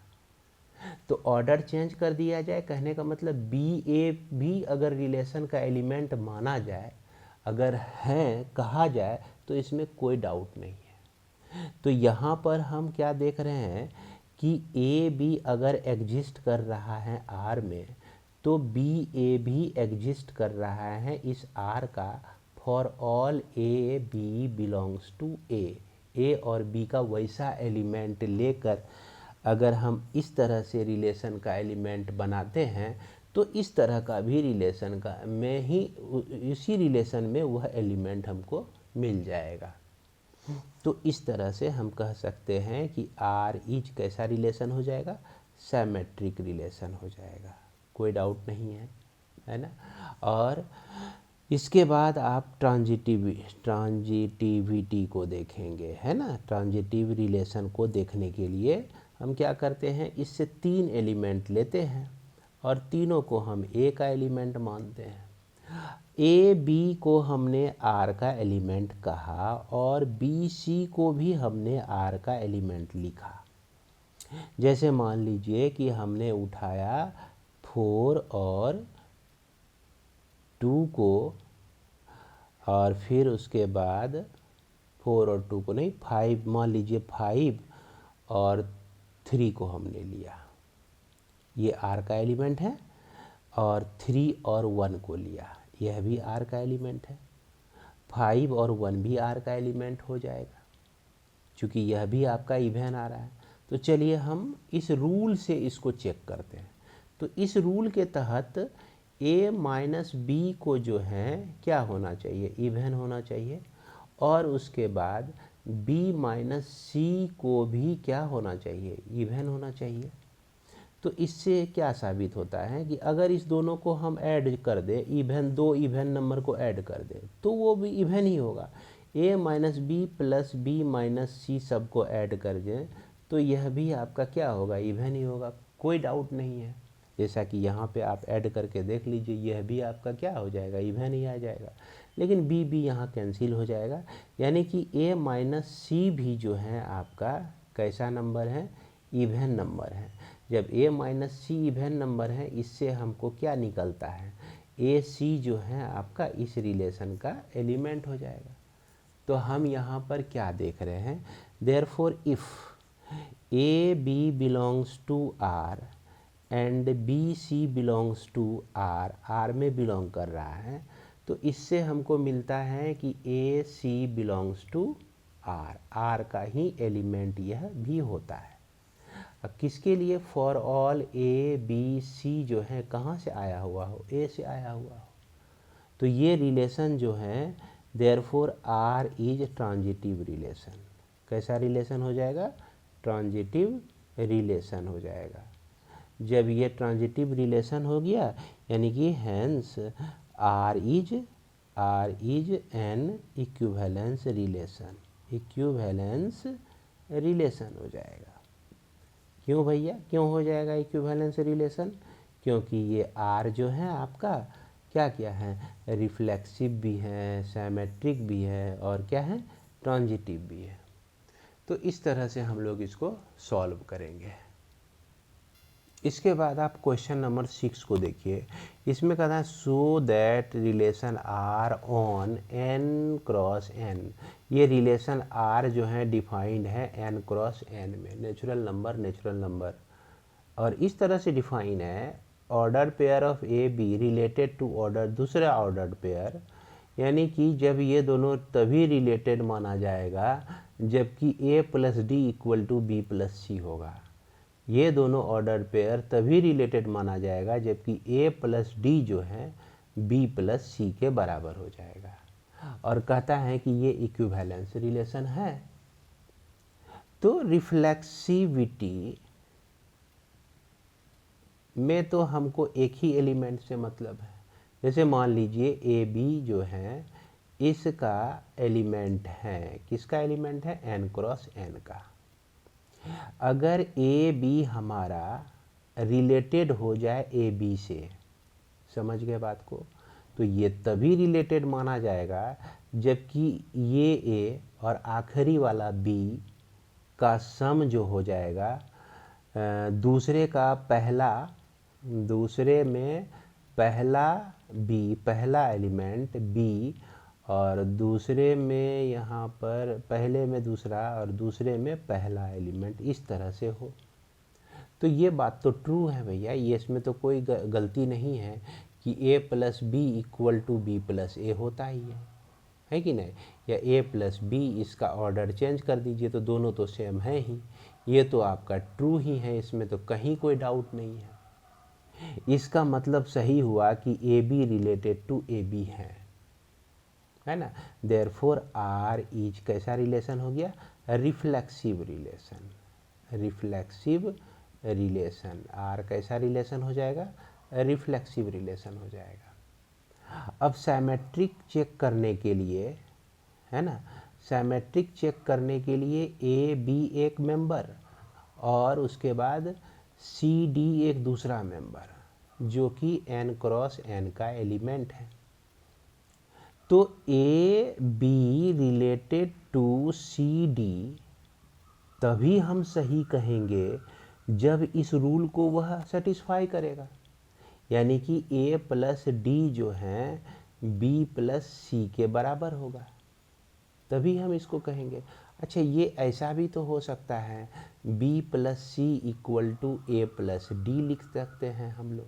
[SPEAKER 1] तो ऑर्डर चेंज कर दिया जाए कहने का मतलब बी ए भी अगर रिलेशन का एलिमेंट माना जाए, अगर है कहा जाए, तो इसमें कोई डाउट नहीं है। तो यहाँ पर हम क्या देख रहे हैं कि ए बी अगर एग्जिस्ट कर रहा है आर में, तो बी ए भी एग्जिस्ट कर रहा है इस आर का for all A B belongs to A और बी का वैसा एलिमेंट लेकर अगर हम इस तरह से रिलेशन का एलिमेंट बनाते हैं तो इस तरह का भी रिलेशन का में ही इसी रिलेशन में वह एलिमेंट हमको मिल जाएगा। तो इस तरह से हम कह सकते हैं कि आर इज कैसा रिलेशन हो जाएगा, सिमेट्रिक रिलेशन हो जाएगा। कोई डाउट नहीं है ना। और इसके बाद आप ट्रांजिटिविटी को देखेंगे, है ना। ट्रांजिटिव रिलेशन को देखने के लिए हम क्या करते हैं, इससे 3 एलिमेंट लेते हैं और तीनों को हम ए का एलिमेंट मानते हैं। ए बी को हमने आर का एलिमेंट कहा और बी सी को भी हमने आर का एलिमेंट लिखा। जैसे मान लीजिए कि हमने उठाया 4 और 2 को, और फिर उसके बाद 4 और 2 को नहीं, 5 मान लीजिए 5 और 3 को हमने लिया, ये आर का एलिमेंट है। और 3 और 1 को लिया, यह भी आर का एलिमेंट है। 5 और 1 भी आर का एलिमेंट हो जाएगा, क्योंकि यह भी आपका इवन आ रहा है। तो चलिए हम इस रूल से इसको चेक करते हैं। तो इस रूल के तहत a माइनस बी को जो है क्या होना चाहिए, इवन होना चाहिए। और उसके बाद b माइनस सी को भी क्या होना चाहिए, इवन होना चाहिए। तो इससे क्या साबित होता है कि अगर इस दोनों को हम ऐड कर दें, इवन दो इवन नंबर को ऐड कर दें, तो वो भी इवन ही होगा। a minus B plus B minus C सबको ऐड कर दें तो यह भी आपका क्या होगा, इवन ही होगा। कोई डाउट नहीं है। जैसा कि यहाँ पे आप ऐड करके देख लीजिए, यह भी आपका क्या हो जाएगा, इवन ही आ जाएगा। लेकिन बी भी यहाँ कैंसिल हो जाएगा, यानी कि a माइनस सी भी जो है आपका कैसा नंबर है, इवन नंबर है। जब a minus c even number है, इससे हमको क्या निकलता है, ए सी जो है आपका इस रिलेशन का एलिमेंट हो जाएगा। तो हम यहाँ पर क्या देख रहे हैं, therefore if A B belongs to R and B C belongs to R, R में बिलोंग कर रहा है, तो इससे हमको मिलता है कि a C belongs to R, R का ही एलिमेंट यह भी होता है। अब किसके लिए, for all A B C जो है कहाँ से आया हुआ हो, ए से आया हुआ हो। तो ये रिलेशन जो है therefore R is transitive relation. कैसा रिलेशन हो जाएगा, ट्रांजिटिव रिलेशन हो जाएगा। जब ये ट्रांजिटिव रिलेशन हो गया, यानी कि hence R is an equivalence relation, equivalence relation हो जाएगा। क्यों भैया, क्यों हो जाएगा इक्विवेलेंस रिलेशन, क्योंकि ये आर जो है आपका क्या है, रिफ्लेक्सिव भी है, सिमेट्रिक भी है, और क्या है, ट्रांजिटिव भी है। तो इस तरह से हम लोग इसको सॉल्व करेंगे। इसके बाद आप क्वेश्चन नंबर 6 को देखिए। इसमें कहता है so that relation R on n cross n। ये रिलेशन आर जो है डिफाइंड है n क्रॉस n में, नेचुरल नंबर। और इस तरह से डिफाइन है, order pair of A B related to order दूसरा ऑर्डर्ड पेयर, यानी कि जब ये दोनों तभी रिलेटेड माना जाएगा जबकि a plus D equal to B plus C होगा। ये दोनों ऑर्डर पेयर तभी रिलेटेड माना जाएगा जबकि ए प्लस डी जो है बी प्लस सी के बराबर हो जाएगा, और कहता है कि ये इक्विवेलेंस रिलेशन है। तो रिफ्लेक्सिविटी में तो हमको एक ही एलिमेंट से मतलब है। जैसे मान लीजिए ए बी जो है इसका एलिमेंट है, किसका एलिमेंट है, n क्रॉस n का। अगर ए बी हमारा रिलेटेड हो जाए ए बी से, समझ गए बात को, तो ये तभी रिलेटेड माना जाएगा जबकि ये ए और आखिरी वाला बी का सम जो हो जाएगा दूसरे में पहला बी, पहला एलिमेंट बी, और दूसरे में यहाँ पर पहले में दूसरा और दूसरे में पहला एलिमेंट, इस तरह से हो। तो ये बात तो ट्रू है भैया, ये इसमें तो कोई गलती नहीं है कि a plus B equal to B plus A होता ही है कि नहीं, या a प्लस बी, इसका ऑर्डर चेंज कर दीजिए तो दोनों तो सेम है ही। ये तो आपका ट्रू ही है, इसमें तो कहीं कोई डाउट नहीं है। इसका मतलब सही हुआ कि A B related to A b है ना। देयरफॉर आर इज कैसा रिलेशन हो गया, reflexive relation. Reflexive relation, R कैसा रिलेशन हो जाएगा, रिफ्लेक्सिव रिलेशन हो जाएगा। अब सिमेट्रिक चेक करने के लिए, है ना, सिमेट्रिक चेक करने के लिए ए बी एक मेंबर और उसके बाद सी डी एक दूसरा मेंबर जो कि n क्रॉस n का एलिमेंट है। तो a B related to C d तभी हम सही कहेंगे जब इस रूल को वह सेटिस्फाई करेगा, यानी कि a प्लस डी जो है b प्लस सी के बराबर होगा, तभी हम इसको कहेंगे। अच्छा, ये ऐसा भी तो हो सकता है b plus C equal to A plus D लिख सकते हैं हम लोग।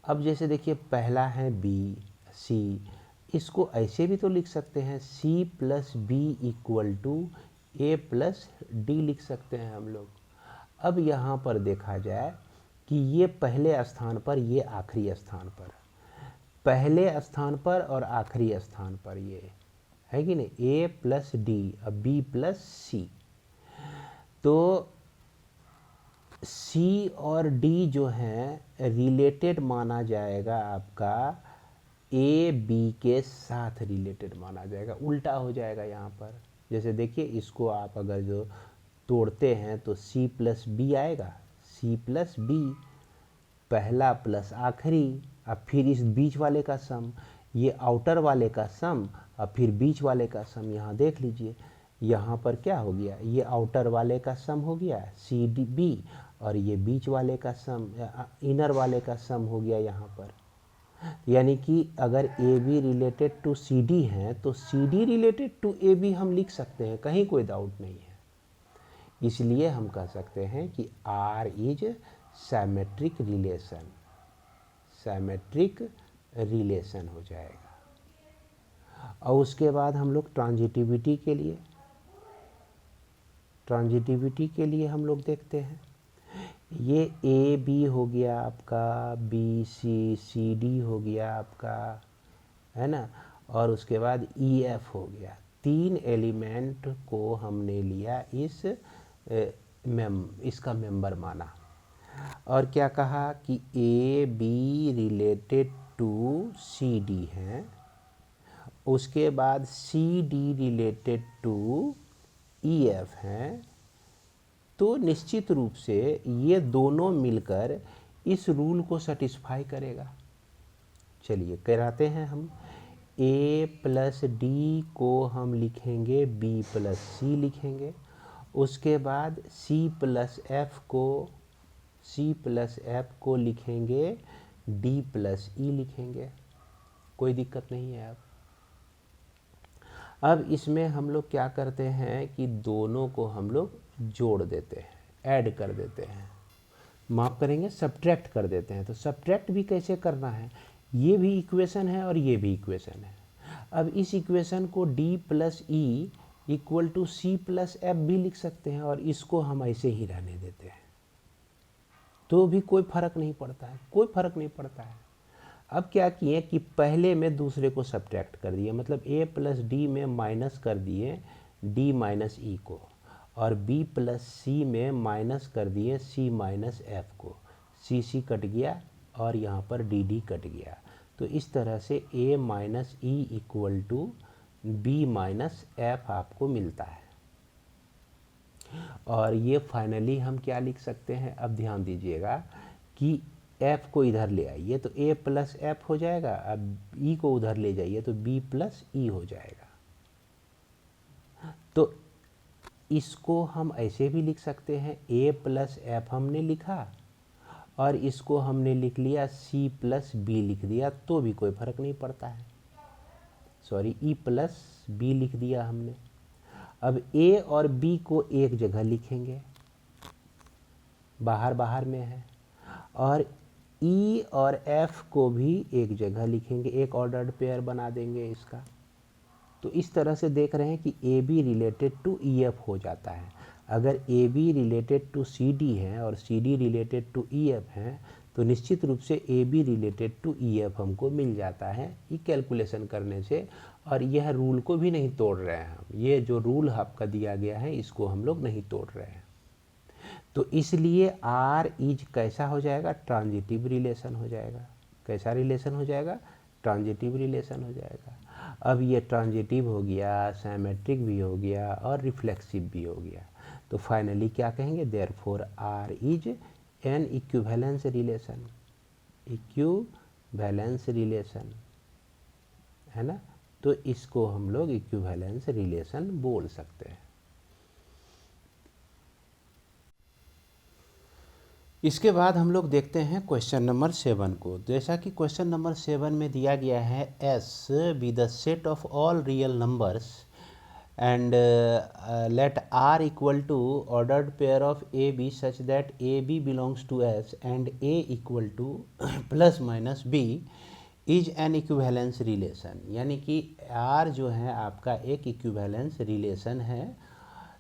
[SPEAKER 1] अब जैसे देखिए पहला है b c, इसको ऐसे भी तो लिख सकते हैं c plus B equal to A plus D लिख सकते हैं हम लोग। अब यहाँ पर देखा जाए कि ये पहले स्थान पर, ये आखिरी स्थान पर, पहले स्थान पर और आखिरी स्थान पर ये है कि नहीं, ए प्लस डी अब बी प्लस सी। तो सी और डी जो हैं रिलेटेड माना जाएगा आपका, ए बी के साथ रिलेटेड माना जाएगा। उल्टा हो जाएगा यहाँ पर, जैसे देखिए इसको आप अगर जो तोड़ते हैं तो सी प्लस बी आएगा, सी प्लस बी पहला प्लस आखिरी, अब फिर इस बीच वाले का सम, ये आउटर वाले का सम, अब फिर बीच वाले का सम। यहाँ देख लीजिए यहाँ पर क्या हो गया, ये आउटर वाले का सम हो गया सी डी बी, और ये बीच वाले का सम, इनर वाले का सम हो गया यहाँ पर। यानी कि अगर A B related to C D है तो C D related to A B हम लिख सकते हैं, कहीं कोई डाउट नहीं है। इसलिए हम कह सकते हैं कि R is symmetric relation, symmetric relation हो जाएगा। और उसके बाद हम लोग ट्रांजिटिविटी के लिए हम लोग देखते हैं, ये ए बी हो गया आपका, बी सी सी डी हो गया आपका, है ना, और उसके बाद ई एफ हो गया। तीन एलिमेंट को हमने लिया इसका मेंबर माना, और क्या कहा कि A B related to C D है, उसके बाद C D related to E F है। तो निश्चित रूप से ये दोनों मिलकर इस रूल को सेटिस्फाई करेगा। चलिए कराते हैं हम। ए प्लस डी को हम लिखेंगे बी प्लस सी लिखेंगे, उसके बाद सी प्लस एफ को लिखेंगे डी प्लस ई लिखेंगे, कोई दिक्कत नहीं है। अब इसमें हम लोग क्या करते हैं कि दोनों को हम लोग जोड़ देते हैं, ऐड कर देते हैं, माफ करेंगे सब्ट्रैक्ट कर देते हैं। तो सब्ट्रैक्ट भी कैसे करना है, ये भी इक्वेशन है और ये भी इक्वेशन है। अब इस इक्वेशन को D plus E equal to C plus F भी लिख सकते हैं, और इसको हम ऐसे ही रहने देते हैं तो भी कोई फर्क नहीं पड़ता है, कोई फर्क नहीं पड़ता है। अब क्या किए कि पहले में दूसरे को सब्ट्रैक्ट कर दिए, मतलब a प्लस डी में माइनस कर दिए d माइनस ई को, और b प्लस सी में माइनस कर दिए c माइनस एफ को। c कट गया और यहाँ पर dd कट गया। तो इस तरह से a minus E equal to b minus F आपको मिलता है। और ये फाइनली हम क्या लिख सकते हैं, अब ध्यान दीजिएगा कि f को इधर ले आइए तो a प्लस एफ हो जाएगा, अब e को उधर ले जाइए तो b प्लस ई हो जाएगा। तो इसको हम ऐसे भी लिख सकते हैं, a प्लस एफ हमने लिखा और इसको हमने लिख लिया c प्लस बी लिख दिया, तो भी कोई फर्क नहीं पड़ता है। सॉरी, e प्लस बी लिख दिया हमने। अब a और b को एक जगह लिखेंगे, बाहर बाहर में है, और e और f को भी एक जगह लिखेंगे, एक ऑर्डर्ड पेयर बना देंगे इसका। तो इस तरह से देख रहे हैं कि A B related to E F हो जाता है। अगर A B related to C D है और C D related to E F है तो निश्चित रूप से A B related to E F हमको मिल जाता है ये कैलकुलेशन करने से। और यह रूल को भी नहीं तोड़ रहे हैं हम, ये जो रूल आपका दिया गया है इसको हम लोग नहीं तोड़ रहे हैं। तो इसलिए आर इज कैसा हो जाएगा, ट्रांजिटिव रिलेशन हो जाएगा। कैसा रिलेशन हो जाएगा, ट्रांजिटिव रिलेशन हो जाएगा। अब ये ट्रांजिटिव हो गया, सिमेट्रिक भी हो गया और रिफ्लेक्सिव भी हो गया। तो फाइनली क्या कहेंगे, therefore R is an equivalence relation. Equivalence relation है ना, तो इसको हम लोग इक्विवेलेंस रिलेशन बोल सकते हैं। इसके बाद हम लोग देखते हैं क्वेश्चन नंबर 7 को। जैसा कि क्वेश्चन नंबर 7 में दिया गया है, S be the set of all real numbers and let R equal to ordered pair of A B such that A B belongs to S and A equal to plus minus B is an equivalence relation. यानी कि are जो है आपका एक equivalence relation है।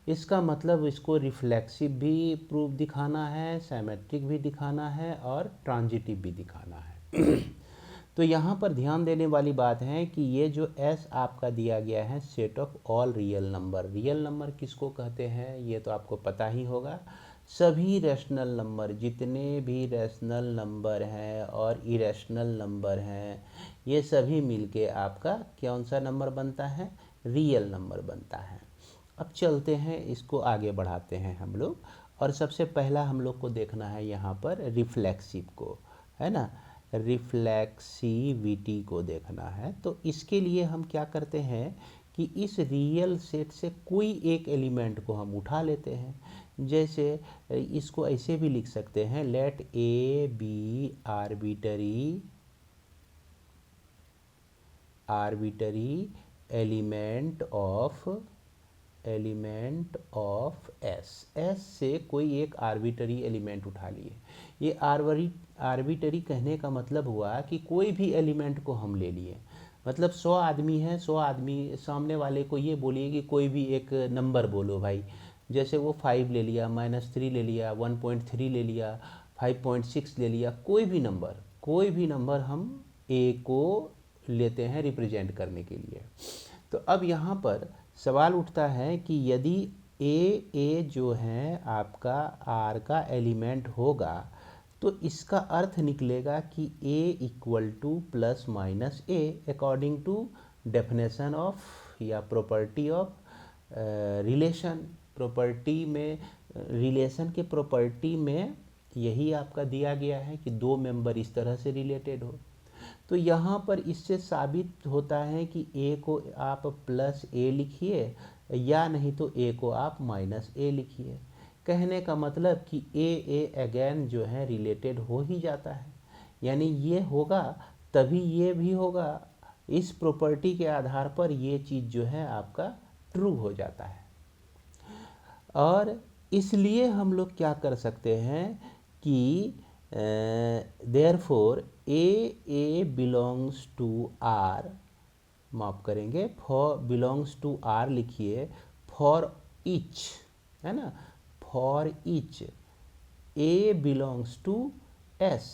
[SPEAKER 1] इसका मतलब इसको रिफ्लेक्सिव भी प्रूफ दिखाना है, सिमेट्रिक भी दिखाना है और ट्रांजिटिव भी दिखाना है। तो यहाँ पर ध्यान देने वाली बात है कि ये जो S आपका दिया गया है, set of all real number. Real number किसको कहते हैं ये तो आपको पता ही होगा। सभी रैशनल नंबर, जितने भी रैशनल नंबर हैं और इरेशनल नंबर हैं, ये सभी मिलके आपका कौन सा नंबर बनता है, रियल नंबर बनता है। अब चलते हैं, इसको आगे बढ़ाते हैं हम लोग। और सबसे पहला हम लोग को देखना है यहाँ पर रिफ्लेक्सिव को, है ना, रिफ्लेक्सिविटी को देखना है। तो इसके लिए हम क्या करते हैं कि इस रियल सेट से कोई एक एलिमेंट को हम उठा लेते हैं। जैसे इसको ऐसे भी लिख सकते हैं, let A B arbitrary element of S. S से कोई एक आर्बिटरी एलिमेंट उठा लिए। ये आर्बिटरी कहने का मतलब हुआ कि कोई भी एलिमेंट को हम ले लिए। मतलब 100 आदमी है, 100 आदमी, सामने वाले को ये बोलिए कि कोई भी एक नंबर बोलो भाई। जैसे वो 5 ले लिया, -3 ले लिया, 1.3 ले लिया, 5.6 ले लिया, कोई भी नंबर हम ए को लेते हैं रिप्रेजेंट करने के लिए। तो अब यहाँ पर सवाल उठता है कि यदि ए जो है आपका आर का एलिमेंट होगा तो इसका अर्थ निकलेगा कि A equal to plus minus A according to definition of या प्रॉपर्टी ऑफ रिलेशन। प्रॉपर्टी में, रिलेशन के प्रॉपर्टी में यही आपका दिया गया है कि दो मेंबर इस तरह से रिलेटेड हो। तो यहाँ पर इससे साबित होता है कि ए को आप प्लस ए लिखिए या नहीं तो ए को आप माइनस ए लिखिए। कहने का मतलब कि ए अगेन जो है रिलेटेड हो ही जाता है, यानी ये होगा तभी ये भी होगा। इस प्रॉपर्टी के आधार पर ये चीज़ जो है आपका ट्रू हो जाता है। और इसलिए हम लोग क्या कर सकते हैं कि therefore A belongs to R, माफ करेंगे, फॉर बिलोंग्स टू आर लिखिए फॉर ईच, है ना, for each A belongs to S.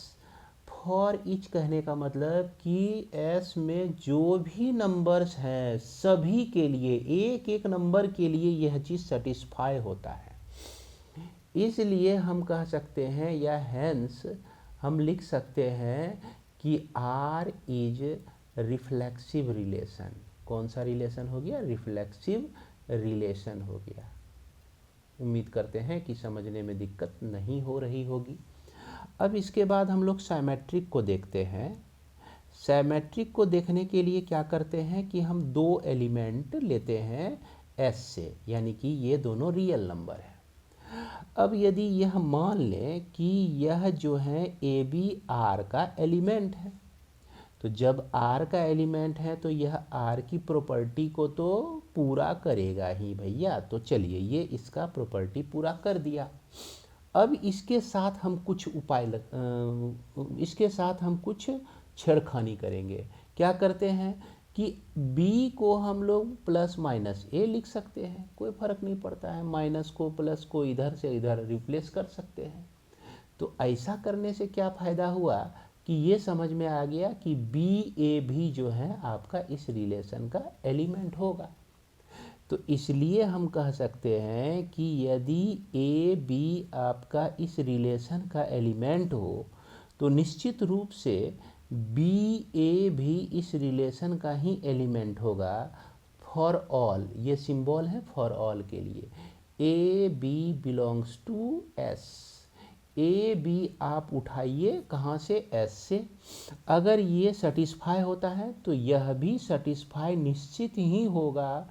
[SPEAKER 1] For each कहने का मतलब कि एस में जो भी नंबर्स हैं सभी के लिए, एक एक नंबर के लिए यह चीज़ सेटिस्फाई होता है। इसलिए हम कह सकते हैं या हेंस हम लिख सकते हैं कि आर इज रिफ्लेक्सिव रिलेशन। कौन सा रिलेशन हो गया? रिफ्लेक्सिव रिलेशन हो गया। उम्मीद करते हैं कि समझने में दिक्कत नहीं हो रही होगी। अब इसके बाद हम लोग साइमेट्रिक को देखते हैं। साइमेट्रिक को देखने के लिए क्या करते हैं कि हम दो एलिमेंट लेते हैं एस से, यानी कि ये दोनों रियल नंबर है। अब यदि यह मान लें कि यह जो है ए बी आर का एलिमेंट है, तो जब आर का एलिमेंट है तो यह आर की प्रॉपर्टी को तो पूरा करेगा ही भैया। तो चलिए ये इसका प्रॉपर्टी पूरा कर दिया। अब इसके साथ हम कुछ इसके साथ हम कुछ छेड़खानी करेंगे। क्या करते हैं कि b को हम लोग प्लस माइनस ए लिख सकते हैं, कोई फ़र्क नहीं पड़ता है। माइनस को प्लस को इधर से इधर रिप्लेस कर सकते हैं। तो ऐसा करने से क्या फ़ायदा हुआ कि ये समझ में आ गया कि बी ए भी जो है आपका इस रिलेशन का एलिमेंट होगा। तो इसलिए हम कह सकते हैं कि यदि ए बी आपका इस रिलेशन का एलिमेंट हो तो निश्चित रूप से बी ए भी इस रिलेशन का ही एलिमेंट होगा। फॉर ऑल, ये सिंबल है फॉर ऑल के लिए। A B belongs to S. A B आप उठाइए कहाँ से? एस से। अगर ये सेटिस्फाई होता है तो यह भी सेटिस्फाई निश्चित ही होगा।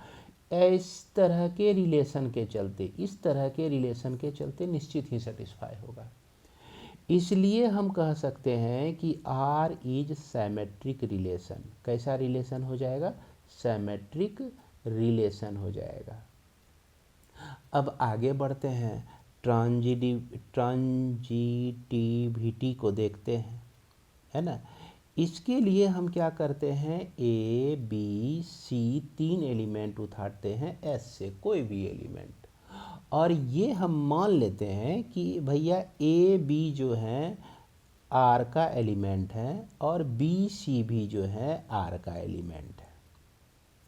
[SPEAKER 1] इस तरह के रिलेशन के चलते, इस तरह के रिलेशन के चलते निश्चित ही सेटिस्फाई होगा। इसलिए हम कह सकते हैं कि R इज सैमेट्रिक रिलेशन। कैसा रिलेशन हो जाएगा? सैमेट्रिक रिलेशन हो जाएगा। अब आगे बढ़ते हैं, ट्रांजिटिविटी को देखते हैं, है ना। इसके लिए हम क्या करते हैं? ए बी सी तीन एलिमेंट उठाते हैं एस से, कोई भी एलिमेंट, और ये हम मान लेते हैं कि भैया ए बी जो है आर का एलिमेंट है और बी सी भी जो है आर का एलिमेंट है।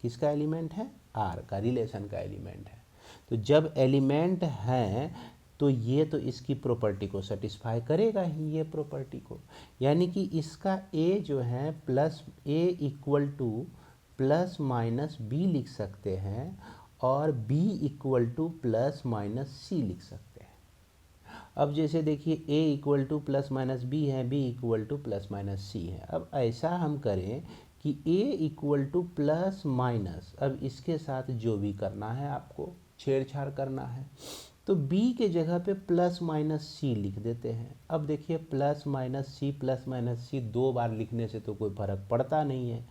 [SPEAKER 1] किसका एलिमेंट है? आर का, रिलेशन का एलिमेंट है। तो जब एलिमेंट हैं तो ये तो इसकी प्रॉपर्टी को सेटिस्फाई करेगा ही, ये प्रॉपर्टी को। यानी कि इसका ए जो है plus A equal to plus minus B लिख सकते हैं और b equal to plus minus C लिख सकते हैं। अब जैसे देखिए a equal to plus minus B है, b equal to plus minus C है। अब ऐसा हम करें कि a equal to plus minus, अब इसके साथ जो भी करना है आपको छेड़छाड़ करना है, तो b के जगह पे प्लस माइनस सी लिख देते हैं। अब देखिए प्लस माइनस सी दो बार लिखने से तो कोई फ़र्क पड़ता नहीं है।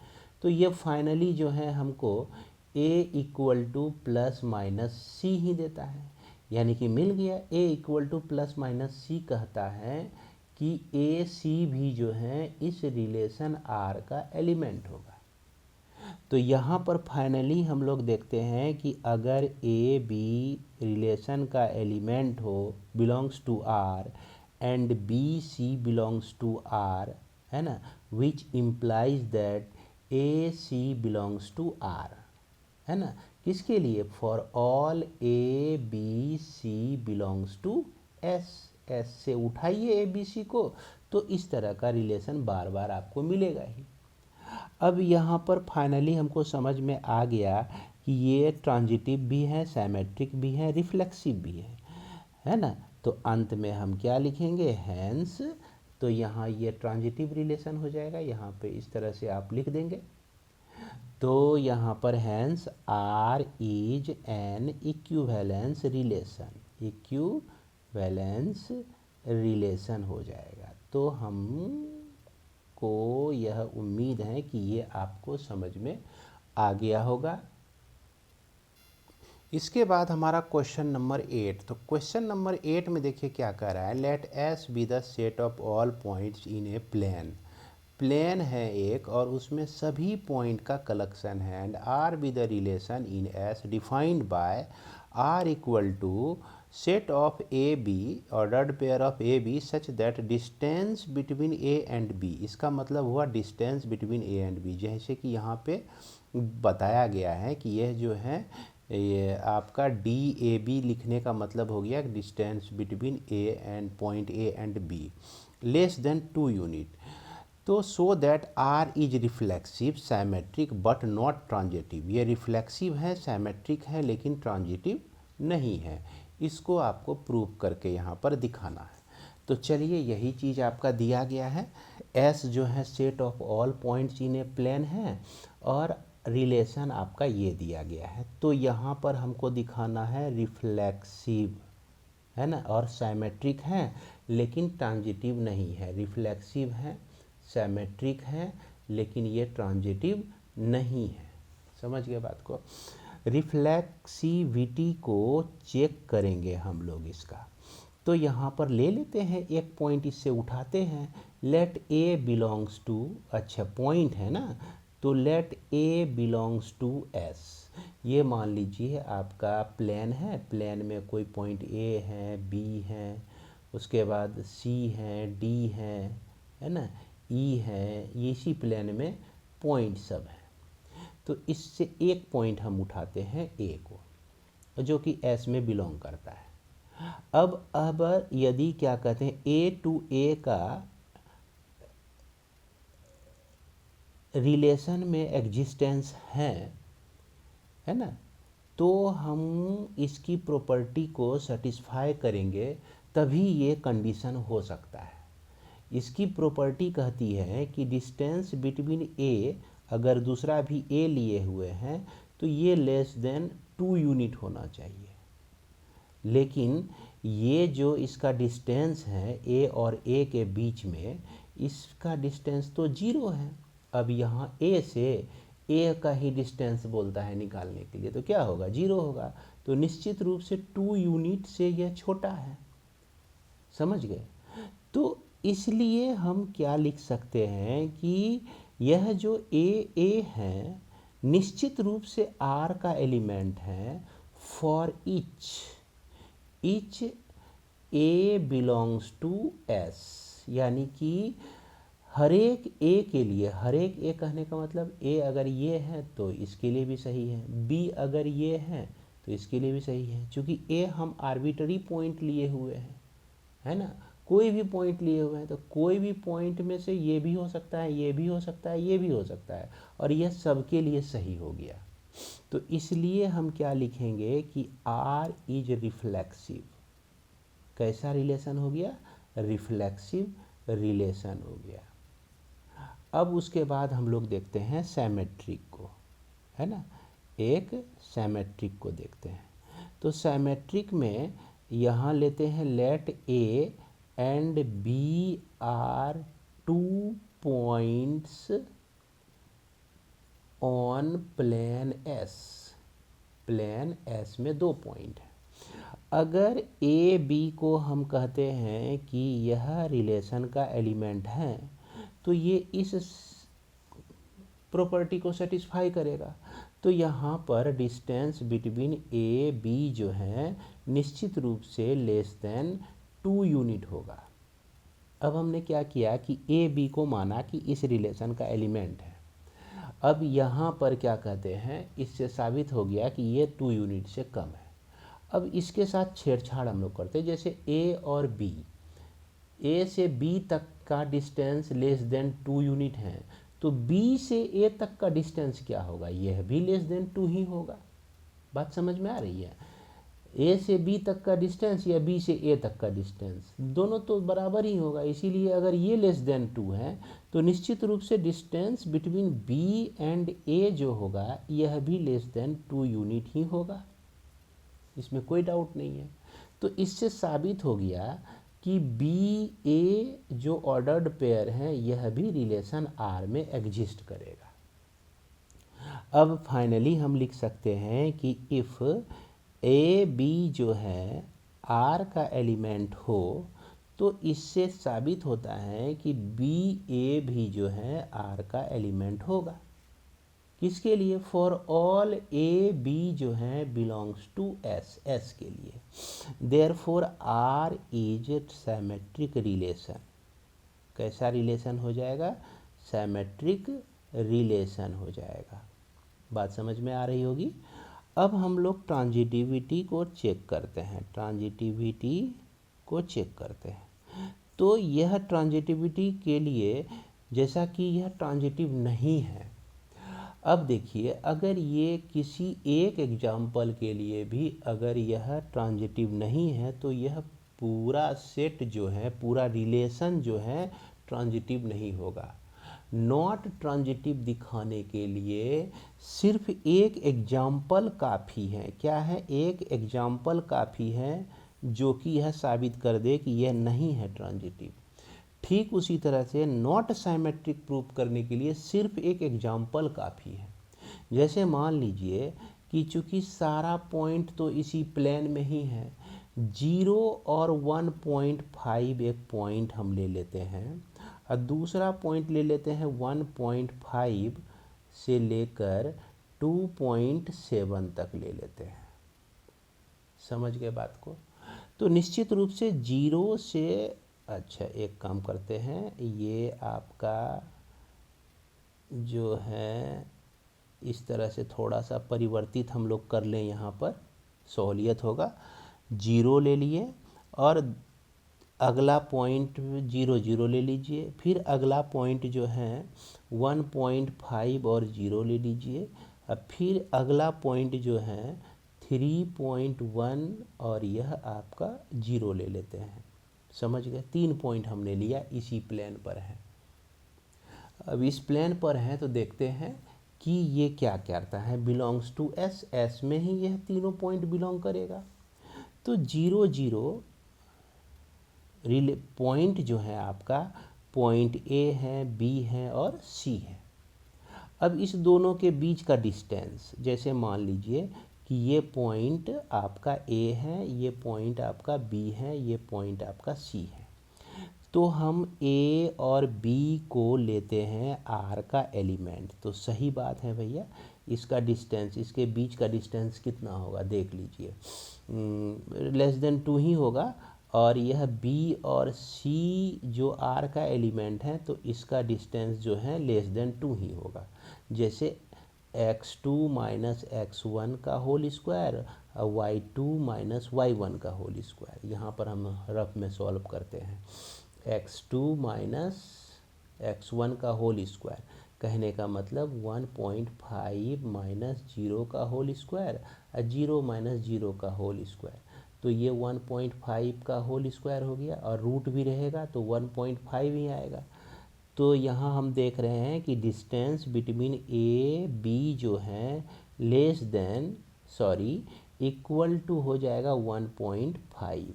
[SPEAKER 1] तो ये फाइनली जो है हमको a equal to plus minus C ही देता है। यानी कि मिल गया। a equal to plus minus C कहता है कि ए सी भी जो है इस रिलेशन आर का एलिमेंट होगा। तो यहाँ पर फाइनली हम लोग देखते हैं कि अगर ए बी रिलेशन का एलिमेंट हो, belongs to R, and B C belongs to R, है ना, which implies that A C belongs to R, है ना। किसके लिए? For all A B C belongs to S. S से उठाइए ए बी सी को, तो इस तरह का रिलेशन बार बार आपको मिलेगा ही। अब यहाँ पर फाइनली हमको समझ में आ गया कि ये ट्रांजिटिव भी है, सैमेट्रिक भी है, रिफ्लेक्सिव भी है ना। तो अंत में हम क्या लिखेंगे? हैंस। तो यहाँ ये ट्रांजिटिव रिलेशन हो जाएगा, यहाँ पे इस तरह से आप लिख देंगे। तो यहाँ पर hence R is an equivalence relation, equivalence relation हो जाएगा। तो हम को यह उम्मीद है कि ये आपको समझ में आ गया होगा। इसके बाद हमारा क्वेश्चन नंबर 8। तो क्वेश्चन नंबर 8 में देखिए क्या कह रहा है। Let S be the set of all points in a plane plane है एक और उसमें सभी पॉइंट का कलेक्शन है and R with the relation in S defined by R equal to set of A B ordered pair of A B such that distance between A and B. इसका मतलब हुआ distance between A and B, जैसे कि यहाँ पे बताया गया है कि यह जो है ये आपका डी ए बी लिखने का मतलब हो गया distance between A and point A and B less than 2 unit. तो so that R is reflexive symmetric but not transitive. ये रिफ्लेक्सिव है, सैमेट्रिक है, लेकिन ट्रांजिटिव नहीं है। इसको आपको प्रूव करके यहाँ पर दिखाना है। तो चलिए यही चीज़ आपका दिया गया है। एस जो है set of all points in a plane है और रिलेशन आपका ये दिया गया है। तो यहाँ पर हमको दिखाना है रिफ्लेक्सिव है ना, और सैमेट्रिक है लेकिन ट्रांजिटिव नहीं है। रिफ्लेक्सिव है, सैमेट्रिक है, लेकिन ये ट्रांजिटिव नहीं है। समझ गए बात को। रिफ्लेक्सिविटी को चेक करेंगे हम लोग इसका। तो यहाँ पर ले लेते हैं एक पॉइंट, इससे उठाते हैं। लेट ए बिलोंग्स टू, अच्छा पॉइंट है ना, तो let A belongs to S. ये मान लीजिए आपका प्लेन है, प्लेन में कोई पॉइंट ए है, बी है, उसके बाद सी है, डी है ना, ई है, ये इसी प्लेन में पॉइंट सब है। तो इससे एक पॉइंट हम उठाते हैं ए को, जो कि एस में बिलोंग करता है। अब यदि क्या कहते हैं ए टू ए का रिलेशन में एग्जिस्टेंस है ना, तो हम इसकी प्रॉपर्टी को सेटिस्फाई करेंगे तभी ये कंडीशन हो सकता है। इसकी प्रॉपर्टी कहती है कि डिस्टेंस बिटवीन ए, अगर दूसरा भी ए लिए हुए हैं तो ये लेस देन 2 यूनिट होना चाहिए। लेकिन ये जो इसका डिस्टेंस है ए और ए के बीच में, इसका डिस्टेंस तो 0 है। अब यहाँ ए से ए का ही डिस्टेंस बोलता है निकालने के लिए, तो क्या होगा, 0 होगा। तो निश्चित रूप से 2 यूनिट से यह छोटा है। समझ गए। तो इसलिए हम क्या लिख सकते हैं कि यह जो ए है निश्चित रूप से आर का एलिमेंट है for each A belongs to S. यानी कि हर एक ए के लिए, हर एक ए कहने का मतलब ए अगर ये है तो इसके लिए भी सही है, बी अगर ये है तो इसके लिए भी सही है। क्योंकि ए हम आर्बिट्ररी पॉइंट लिए हुए हैं, है ना, कोई भी पॉइंट लिए हुए हैं, तो कोई भी पॉइंट में से ये भी हो सकता है, ये भी हो सकता है, ये भी हो सकता है, और यह सबके लिए सही हो गया। तो इसलिए हम क्या लिखेंगे कि आर इज रिफ्लेक्सिव। कैसा रिलेशन हो गया, रिफ्लेक्सिव रिलेशन हो गया। अब उसके बाद हम लोग देखते हैं सैमेट्रिक को, है ना, एक सैमेट्रिक को देखते हैं। तो सैमेट्रिक में यहाँ लेते हैं let A and B are 2 points on plane S. Plane S में 2 पॉइंट है। अगर ए बी को हम कहते हैं कि यह रिलेशन का एलिमेंट है, तो ये इस प्रॉपर्टी को सेटिस्फाई करेगा। तो यहाँ पर डिस्टेंस बिटवीन ए बी जो है निश्चित रूप से लेस देन 2 यूनिट होगा। अब हमने क्या किया कि ए बी को माना कि इस रिलेशन का एलिमेंट है। अब यहाँ पर क्या कहते हैं, इससे साबित हो गया कि ये 2 यूनिट से कम है। अब इसके साथ छेड़छाड़ हम लोग करते हैं, जैसे ए और बी, ए से बी तक का डिस्टेंस लेस देन 2 यूनिट है, तो बी से ए तक का डिस्टेंस क्या होगा, यह भी लेस देन 2 ही होगा। बात समझ में आ रही है। ए से बी तक का डिस्टेंस या बी से ए तक का डिस्टेंस दोनों तो बराबर ही होगा। इसीलिए अगर ये लेस देन 2 है तो निश्चित रूप से डिस्टेंस बिटवीन बी एंड ए जो होगा यह भी लेस देन 2 यूनिट ही होगा, इसमें कोई डाउट नहीं है। तो इससे साबित हो गया कि बी ए जो ऑर्डर्ड पेयर है यह भी रिलेशन आर में एग्जिस्ट करेगा। अब फाइनली हम लिख सकते हैं कि इफ़ ए बी जो है आर का एलिमेंट हो तो इससे साबित होता है कि बी ए भी जो है आर का एलिमेंट होगा। किसके लिए? फॉर ऑल ए बी जो है बिलोंग्स टू एस, एस के लिए। Therefore R is symmetric relation. कैसा रिलेशन हो जाएगा? सिमेट्रिक रिलेशन हो जाएगा। बात समझ में आ रही होगी। अब हम लोग ट्रांजिटिविटी को चेक करते हैं, ट्रांजिटिविटी को चेक करते हैं। तो यह ट्रांजिटिविटी के लिए, जैसा कि यह ट्रांजिटिव नहीं है, अब देखिए अगर ये किसी एक एग्जाम्पल के लिए भी अगर यह ट्रांजिटिव नहीं है तो यह पूरा सेट जो है, पूरा रिलेशन जो है ट्रांजिटिव नहीं होगा। नॉट ट्रांजिटिव दिखाने के लिए सिर्फ एक एग्जाम्पल काफ़ी है। क्या है? एक एग्जाम्पल काफ़ी है जो कि यह साबित कर दे कि यह नहीं है ट्रांजिटिव। ठीक उसी तरह से नॉट साइमेट्रिक प्रूफ करने के लिए सिर्फ एक एग्जाम्पल काफ़ी है। जैसे मान लीजिए कि चूँकि सारा पॉइंट तो इसी प्लेन में ही है, 0 और 1.5 एक पॉइंट हम ले लेते हैं और दूसरा पॉइंट ले लेते हैं 1.5 से लेकर 2.7 तक ले लेते हैं। समझ गए बात को? तो निश्चित रूप से 0 से, अच्छा एक काम करते हैं, ये आपका जो है इस तरह से थोड़ा सा परिवर्तित हम लोग कर लें, यहाँ पर सहूलियत होगा। 0 ले लिए और अगला पॉइंट 0 0 ले लीजिए, फिर अगला पॉइंट जो है 1.5 और 0 ले लीजिए, और फिर अगला पॉइंट जो है 3.1 और यह आपका 0 ले लेते हैं। समझ गए? 3 पॉइंट हमने लिया, इसी प्लेन पर है। अब इस प्लेन पर है तो देखते हैं कि ये क्या करता है। बिलोंग्स टू एस, एस में ही यह तीनों पॉइंट बिलोंग करेगा। तो 0 0 पॉइंट जो है आपका पॉइंट ए है, बी है और सी है। अब इस दोनों के बीच का डिस्टेंस, जैसे मान लीजिए कि ये पॉइंट आपका ए है, ये पॉइंट आपका बी है, ये पॉइंट आपका सी है। तो हम ए और बी को लेते हैं आर का एलिमेंट। तो सही बात है भैया, इसका डिस्टेंस, इसके बीच का डिस्टेंस कितना होगा देख लीजिए, लेस देन 2 ही होगा। और यह बी और सी जो आर का एलिमेंट है तो इसका डिस्टेंस जो है लेस देन 2 ही होगा। जैसे x2 माइनस x1 का होल स्क्वायर और y2 माइनस y1 का होल स्क्वायर। यहाँ पर हम रफ में सॉल्व करते हैं। x2 माइनस x1 का होल स्क्वायर, कहने का मतलब 1.5 माइनस 0 का होल स्क्वायर और 0 माइनस 0 का होल स्क्वायर। तो ये 1.5 का होल स्क्वायर हो गया और रूट भी रहेगा तो 1.5 ही आएगा। तो यहाँ हम देख रहे हैं कि डिस्टेंस बिटवीन ए बी जो है less than, sorry, equal to हो जाएगा 1.5।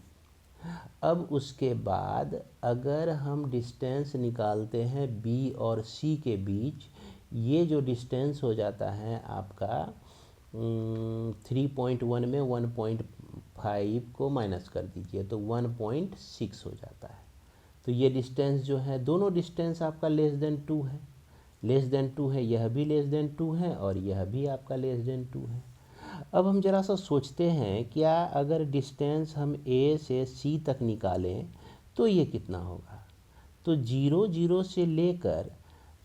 [SPEAKER 1] अब उसके बाद अगर हम डिस्टेंस निकालते हैं बी और सी के बीच, ये जो डिस्टेंस हो जाता है आपका 3.1 में 1.5 को माइनस कर दीजिए तो 1.6 हो जाता है। तो ये डिस्टेंस जो है, दोनों डिस्टेंस आपका लेस देन 2 है, लेस देन 2 है, यह भी लेस देन 2 है और यह भी आपका लेस देन 2 है। अब हम जरा सा सोचते हैं, क्या अगर डिस्टेंस हम ए से सी तक निकालें तो ये कितना होगा? तो 0 0 से लेकर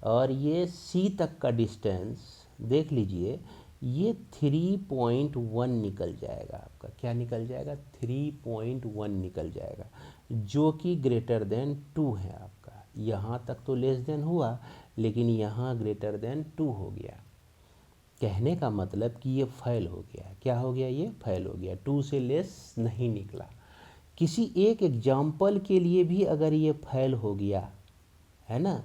[SPEAKER 1] और ये सी तक का डिस्टेंस देख लीजिए, ये 3.1 निकल जाएगा आपका। क्या निकल जाएगा? 3.1 निकल जाएगा, जो कि ग्रेटर देन 2 है आपका। यहाँ तक तो लेस देन हुआ लेकिन यहाँ ग्रेटर देन 2 हो गया। कहने का मतलब कि ये फेल हो गया। क्या हो गया? ये फेल हो गया, 2 से लेस नहीं निकला। किसी एक एग्जाम्पल के लिए भी अगर ये फेल हो गया है ना,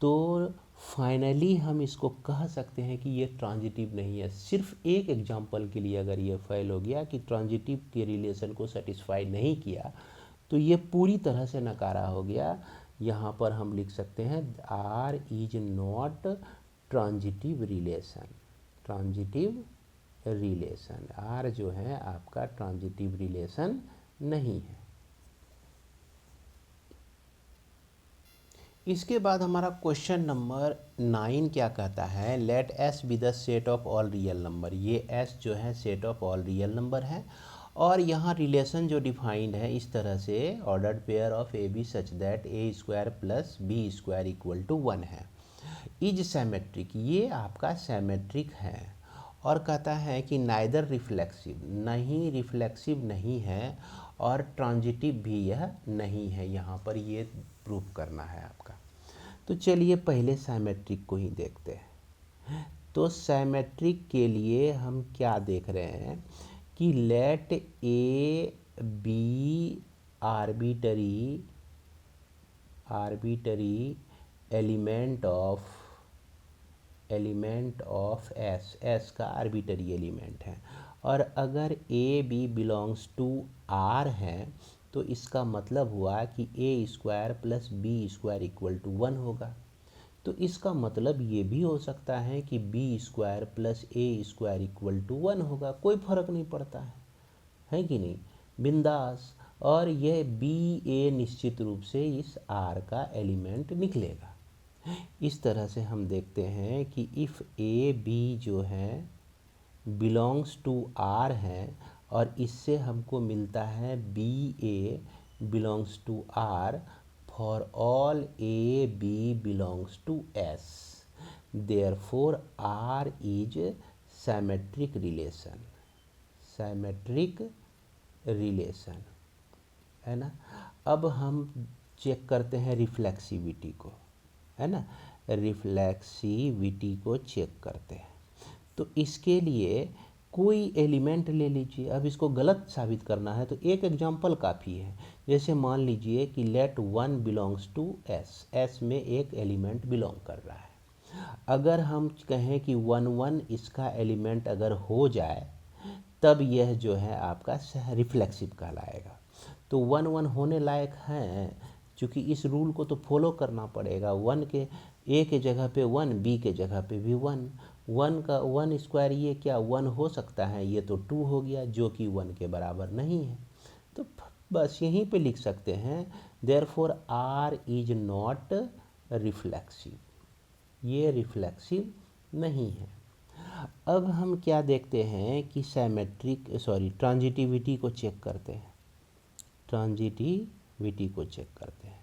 [SPEAKER 1] तो फाइनली हम इसको कह सकते हैं कि ये ट्रांजिटिव नहीं है। सिर्फ एक एग्जाम्पल के लिए अगर ये फेल हो गया कि ट्रांजिटिव के रिलेशन को सेटिस्फाई नहीं किया तो ये पूरी तरह से नकारा हो गया। यहाँ पर हम लिख सकते हैं R is not transitive relation. Transitive relation, R जो है आपका ट्रांजिटिव रिलेशन नहीं है। इसके बाद हमारा क्वेश्चन नंबर 9 क्या कहता है, let S be the set of all real number. ये एस जो है set of all real number है और यहाँ रिलेशन जो डिफाइंड है इस तरह से, ordered pair of A B such that A square plus B square equal to 1 है, इज सैमेट्रिक। ये आपका सैमेट्रिक है और कहता है कि नाइदर रिफ्लेक्सिव, नहीं रिफ्लेक्सिव नहीं है और ट्रांजिटिव भी यह नहीं है। यहाँ पर ये प्रूव करना है आपका। तो चलिए पहले सैमेट्रिक को ही देखते हैं। तो सैमेट्रिक के लिए हम क्या देख रहे हैं कि let A B arbitrary element of S, S का आर्बिटरी एलिमेंट है और अगर A B belongs to R है तो इसका मतलब हुआ कि A square plus B square equal to 1 होगा। तो इसका मतलब ये भी हो सकता है कि B square plus A square equal to 1 होगा, कोई फर्क नहीं पड़ता है कि नहीं, बिंदास। और यह बी ए निश्चित रूप से इस आर का एलिमेंट निकलेगा। इस तरह से हम देखते हैं कि इफ़ ए बी जो है बिलोंग्स टू आर है और इससे हमको मिलता है B A belongs to R for all A B belongs to S, therefore R is symmetric relation, symmetric relation है ना। अब हम चेक करते हैं रिफ्लेक्सिविटी को, है ना, रिफ्लेक्सिविटी को चेक करते हैं। तो इसके लिए कोई एलिमेंट ले लीजिए। अब इसको गलत साबित करना है तो एक एग्जांपल काफ़ी है। जैसे मान लीजिए कि let 1 belongs to S, S में एक एलिमेंट बिलोंग कर रहा है। अगर हम कहें कि 1 1 इसका एलिमेंट अगर हो जाए तब यह जो है आपका रिफ्लेक्सिव कहलाएगा। तो 1 1 होने लायक है, क्योंकि इस रूल को तो फॉलो करना पड़ेगा। 1 के ए के जगह पे 1, बी के जगह पे भी 1, 1 का 1 स्क्वायर ये क्या 1 हो सकता है, ये तो 2 हो गया जो कि 1 के बराबर नहीं है। तो बस यहीं पे लिख सकते हैं therefore R is not reflexive, ये रिफ्लेक्सिव नहीं है। अब हम क्या देखते हैं कि ट्रांजिटिविटी को चेक करते हैं, ट्रांजिटिविटी को चेक करते हैं।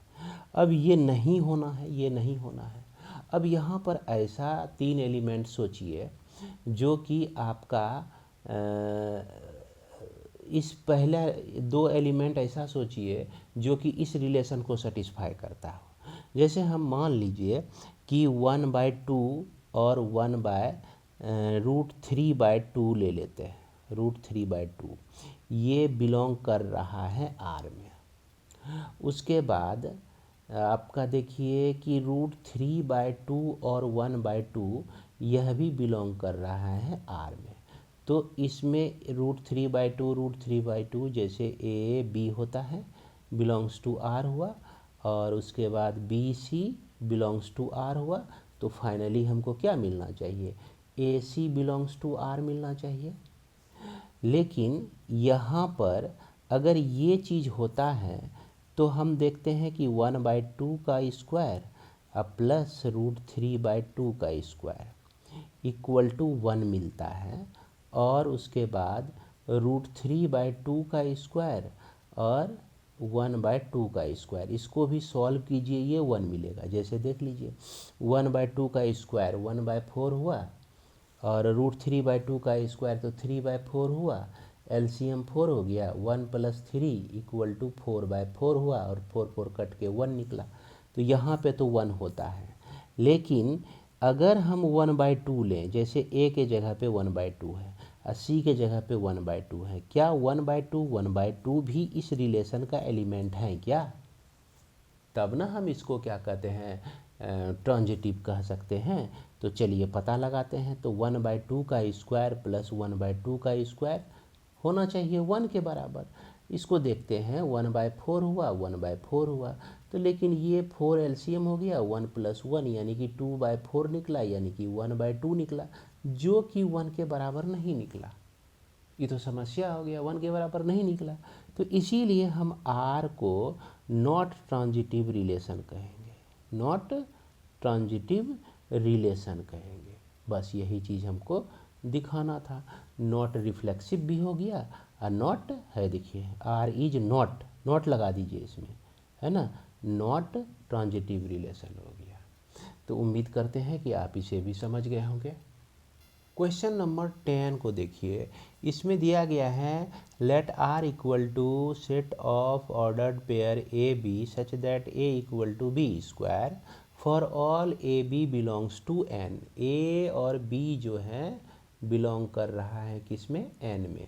[SPEAKER 1] अब ये नहीं होना है, ये नहीं होना है। अब यहाँ पर ऐसा 3 एलिमेंट सोचिए जो कि आपका इस पहला 2 एलिमेंट ऐसा सोचिए जो कि इस रिलेशन को सेटिस्फाई करता हो। जैसे हम मान लीजिए कि 1/2 और 1/√3/2 ले लेते हैं, √3/2 ये बिलोंग कर रहा है आर में। उसके बाद आपका देखिए कि √3/2 और 1/2 यह भी बिलोंग कर रहा है आर में। तो इसमें √3/2 जैसे ए बी होता है बिलोंग्स टू आर हुआ, और उसके बाद B C belongs to R हुआ। तो फाइनली हमको क्या मिलना चाहिए, A C belongs to R मिलना चाहिए। लेकिन यहाँ पर अगर ये चीज़ होता है तो हम देखते हैं कि 1/2 का स्क्वायर प्लस √3/2 का स्क्वायर इक्वल टू 1 मिलता है, और उसके बाद √3/2 का स्क्वायर और 1/2 का स्क्वायर, इसको भी सॉल्व कीजिए, ये 1 मिलेगा। जैसे देख लीजिए 1/2 का स्क्वायर 1/4 हुआ और √3/2 का स्क्वायर तो 3/4 हुआ, एलसीएम 4 हो गया, 1 + 3 इक्वल टू 4/4 हुआ और 4 4 कट के 1 निकला। तो यहाँ पे तो 1 होता है। लेकिन अगर हम 1/2 लें, जैसे ए के जगह पे 1/2 है और सी के जगह पे 1/2 है, क्या 1/2 भी इस रिलेशन का एलिमेंट है क्या? तब ना हम इसको क्या कहते हैं, ट्रांजिटिव कह सकते हैं। तो चलिए पता लगाते हैं। तो 1/2 का स्क्वायर प्लस 1/2 का स्क्वायर होना चाहिए 1 के बराबर। इसको देखते हैं 1/4 हुआ, 1/4 हुआ। तो लेकिन ये 4 एलसीएम हो गया, 1 + 1 यानी कि 2/4 निकला, यानी कि 1/2 निकला, जो कि 1 के बराबर नहीं निकला। ये तो समस्या हो गया, 1 के बराबर नहीं निकला। तो इसीलिए हम आर को नॉट ट्रांजिटिव रिलेशन कहेंगे, नॉट ट्रांजिटिव रिलेशन कहेंगे। बस यही चीज़ हमको दिखाना था। नॉट रिफ्लेक्सिव भी हो गया और नॉट है, देखिए आर इज नॉट, नॉट लगा दीजिए इसमें, है ना, नॉट ट्रांजिटिव रिलेशन हो गया। तो उम्मीद करते हैं कि आप इसे भी समझ गए होंगे। क्वेश्चन नंबर 10 को देखिए, इसमें दिया गया है let R equal to set of ordered pair A B such that A equal to B square for all A B belongs to N. A और बी जो है बिलोंग कर रहा है किसमें, एन में।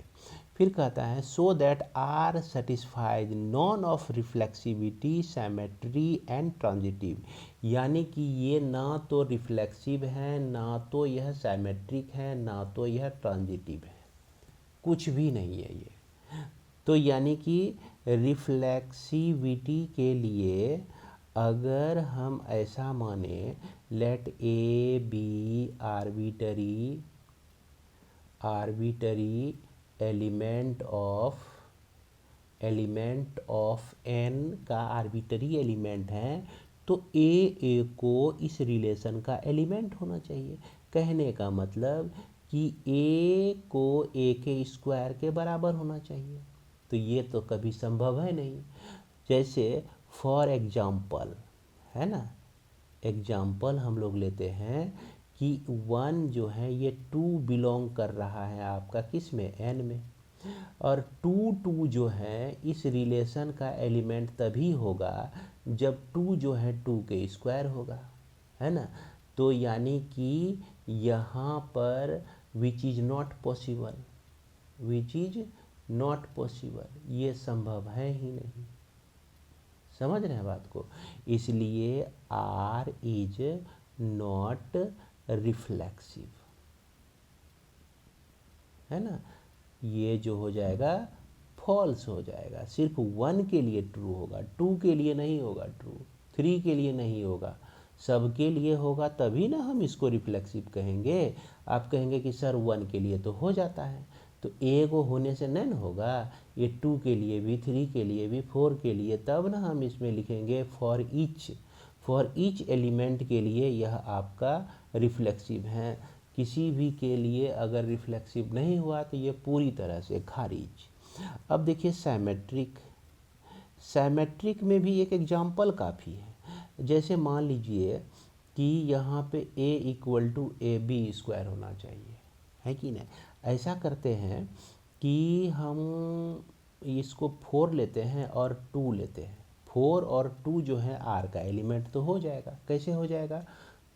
[SPEAKER 1] फिर कहता है so that R satisfies none of reflexivity symmetry and transitive, यानी कि ये ना तो रिफ्लेक्सिव है, ना तो यह सैमेट्रिक है, ना तो यह ट्रांजिटिव है, कुछ भी नहीं है ये। तो यानी कि रिफ्लेक्सिविटी के लिए अगर हम ऐसा माने let A B arbitrary element of N का आर्बिटरी एलिमेंट है, तो ए को इस रिलेशन का एलिमेंट होना चाहिए। कहने का मतलब कि ए को ए के स्क्वायर के बराबर होना चाहिए। तो ये तो कभी संभव है नहीं। जैसे फॉर एग्जाम्पल, है ना, एग्जाम्पल हम लोग लेते हैं कि 1 जो है ये 2 बिलोंग कर रहा है आपका किस में, एन में, और 2 जो है इस रिलेशन का एलिमेंट तभी होगा जब 2 जो है 2 के स्क्वायर होगा, है ना। तो यानी कि यहाँ पर विच इज़ नॉट पॉसिबल, ये संभव है ही नहीं। समझ रहे हैं बात को। इसलिए आर इज नॉट रिफ्लेक्सिव, है ना, ये जो हो जाएगा फॉल्स हो जाएगा। सिर्फ 1 के लिए ट्रू होगा, 2 के लिए नहीं होगा ट्रू, 3 के लिए नहीं होगा, सबके लिए होगा, तभी ना हम इसको रिफ्लेक्सिव कहेंगे। आप कहेंगे कि सर 1 के लिए तो हो जाता है, तो ए को होने से नहीं होगा, ये 2 के लिए भी, 3 के लिए भी, 4 के लिए, तब ना हम इसमें लिखेंगे फॉर ईच एलिमेंट के लिए यह आपका रिफ्लेक्सिव है। किसी भी के लिए अगर रिफ्लेक्सिव नहीं हुआ तो ये पूरी तरह से खारिज। अब देखिए सैमेट्रिक में भी एक एग्जाम्पल काफ़ी है। जैसे मान लीजिए कि यहाँ पे a equal to A B square होना चाहिए, है कि नहीं। ऐसा करते हैं कि हम इसको 4 लेते हैं और 2 लेते हैं। 4 और 2 जो है r का एलिमेंट तो हो जाएगा। कैसे हो जाएगा,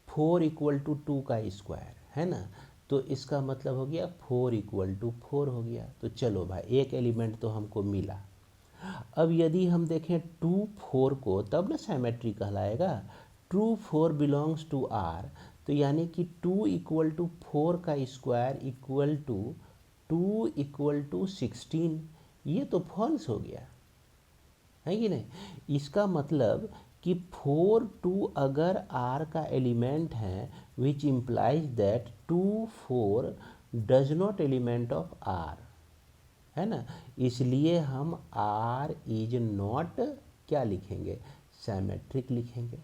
[SPEAKER 1] 4 इक्वल टू 2 का स्क्वायर, है ना। तो इसका मतलब हो गया 4 इक्वल टू 4 हो गया। तो चलो भाई एक एलिमेंट तो हमको मिला। अब यदि हम देखें 2 4 को, तब ना सिमेट्री कहलाएगा। 2 4 बिलोंग्स टू आर, तो यानी कि 2 इक्वल टू 4 का square equal to 2 equal to 16, ये तो फॉल्स हो गया, है कि नहीं। इसका मतलब कि 4 2 अगर R का एलिमेंट है, which implies that 2 4 does not element of R, है ना। इसलिए हम R इज नॉट क्या लिखेंगे, सिमेट्रिक लिखेंगे।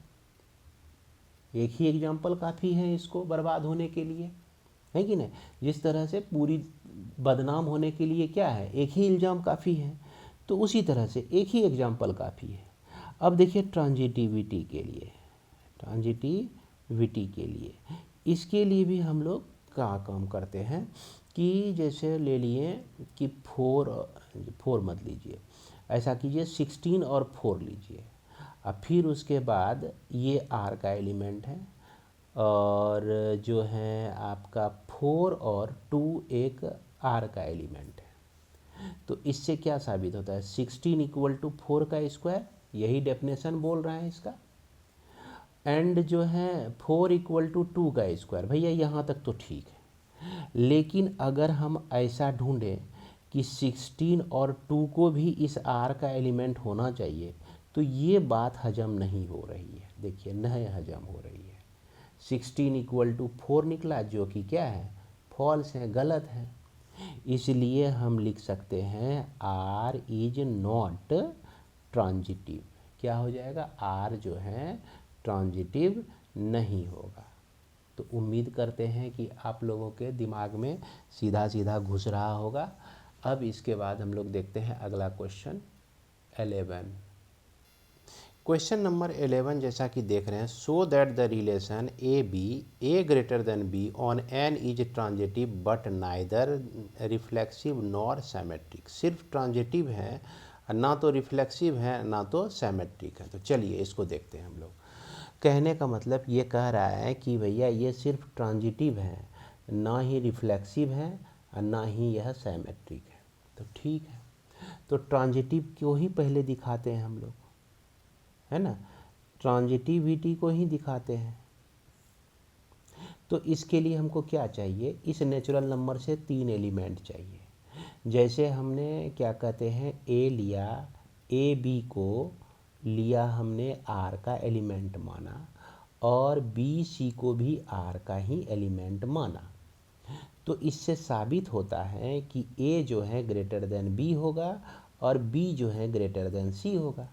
[SPEAKER 1] एक ही एग्जाम्पल काफ़ी है इसको बर्बाद होने के लिए, है कि नहीं। जिस तरह से पूरी बदनाम होने के लिए क्या है, एक ही इल्ज़ाम काफ़ी है, तो उसी तरह से एक ही एग्जाम्पल काफ़ी है। अब देखिए ट्रांजिटिविटी के लिए इसके लिए भी हम लोग क्या काम करते हैं कि जैसे ले लिए कि 4 मत लीजिए, ऐसा कीजिए 16 और 4 लीजिए। अब फिर उसके बाद ये R का एलिमेंट है और जो है आपका 4 और 2 एक R का एलिमेंट है। तो इससे क्या साबित होता है, 16 इक्वल टू 4 का स्क्वायर, यही डेफिनेशन बोल रहा है इसका। एंड जो है 4 इक्वल टू 2 का स्क्वायर, भैया यहाँ तक तो ठीक है। लेकिन अगर हम ऐसा ढूंढें कि 16 और 2 को भी इस R का एलिमेंट होना चाहिए, तो ये बात हजम नहीं हो रही है। देखिए नहीं हजम हो रही है। 16 इक्वल टू 4 निकला, जो कि क्या है, फॉल्स है, गलत है। इसलिए हम लिख सकते हैं R इज नॉट ट्रांजिटिव। क्या हो जाएगा, R जो है ट्रांजिटिव नहीं होगा। तो उम्मीद करते हैं कि आप लोगों के दिमाग में सीधा सीधा घुस रहा होगा। अब इसके बाद हम लोग देखते हैं अगला क्वेश्चन 11। क्वेश्चन नंबर 11 जैसा कि देख रहे हैं, so that the relation A greater than be on an is transitive but neither reflexive nor symmetric. सिर्फ ट्रांजिटिव है, ना तो रिफ्लेक्सिव है ना तो सैमेट्रिक है। तो चलिए इसको देखते हैं हम लोग। कहने का मतलब ये कह रहा है कि भैया ये सिर्फ ट्रांजिटिव है, ना ही रिफ्लेक्सिव है और ना ही यह सैमेट्रिक है। तो ठीक है, तो ट्रांजिटिव को ही पहले दिखाते हैं हम लोग, है ना, ट्रांजिटिविटी को ही दिखाते हैं। तो इसके लिए हमको क्या चाहिए, इस नेचुरल नंबर से 3 एलिमेंट चाहिए। जैसे हमने क्या कहते हैं, ए लिया, ए बी को लिया हमने आर का एलिमेंट माना, और बी सी को भी आर का ही एलिमेंट माना। तो इससे साबित होता है कि ए जो है ग्रेटर देन बी होगा और बी जो है ग्रेटर देन सी होगा।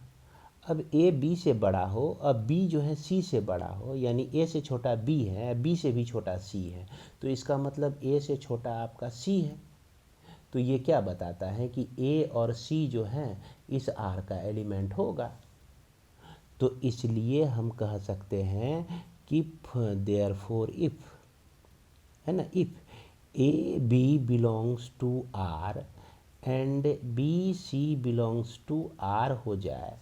[SPEAKER 1] अब ए बी से बड़ा हो, अब बी जो है सी से बड़ा हो, यानी ए से छोटा बी है, बी से भी छोटा सी है, तो इसका मतलब ए से छोटा आपका सी है। तो ये क्या बताता है कि ए और सी जो है इस आर का एलिमेंट होगा। तो इसलिए हम कह सकते हैं कि देयरफॉर इफ, है ना, if A B belongs to R and B C belongs to R हो जाए,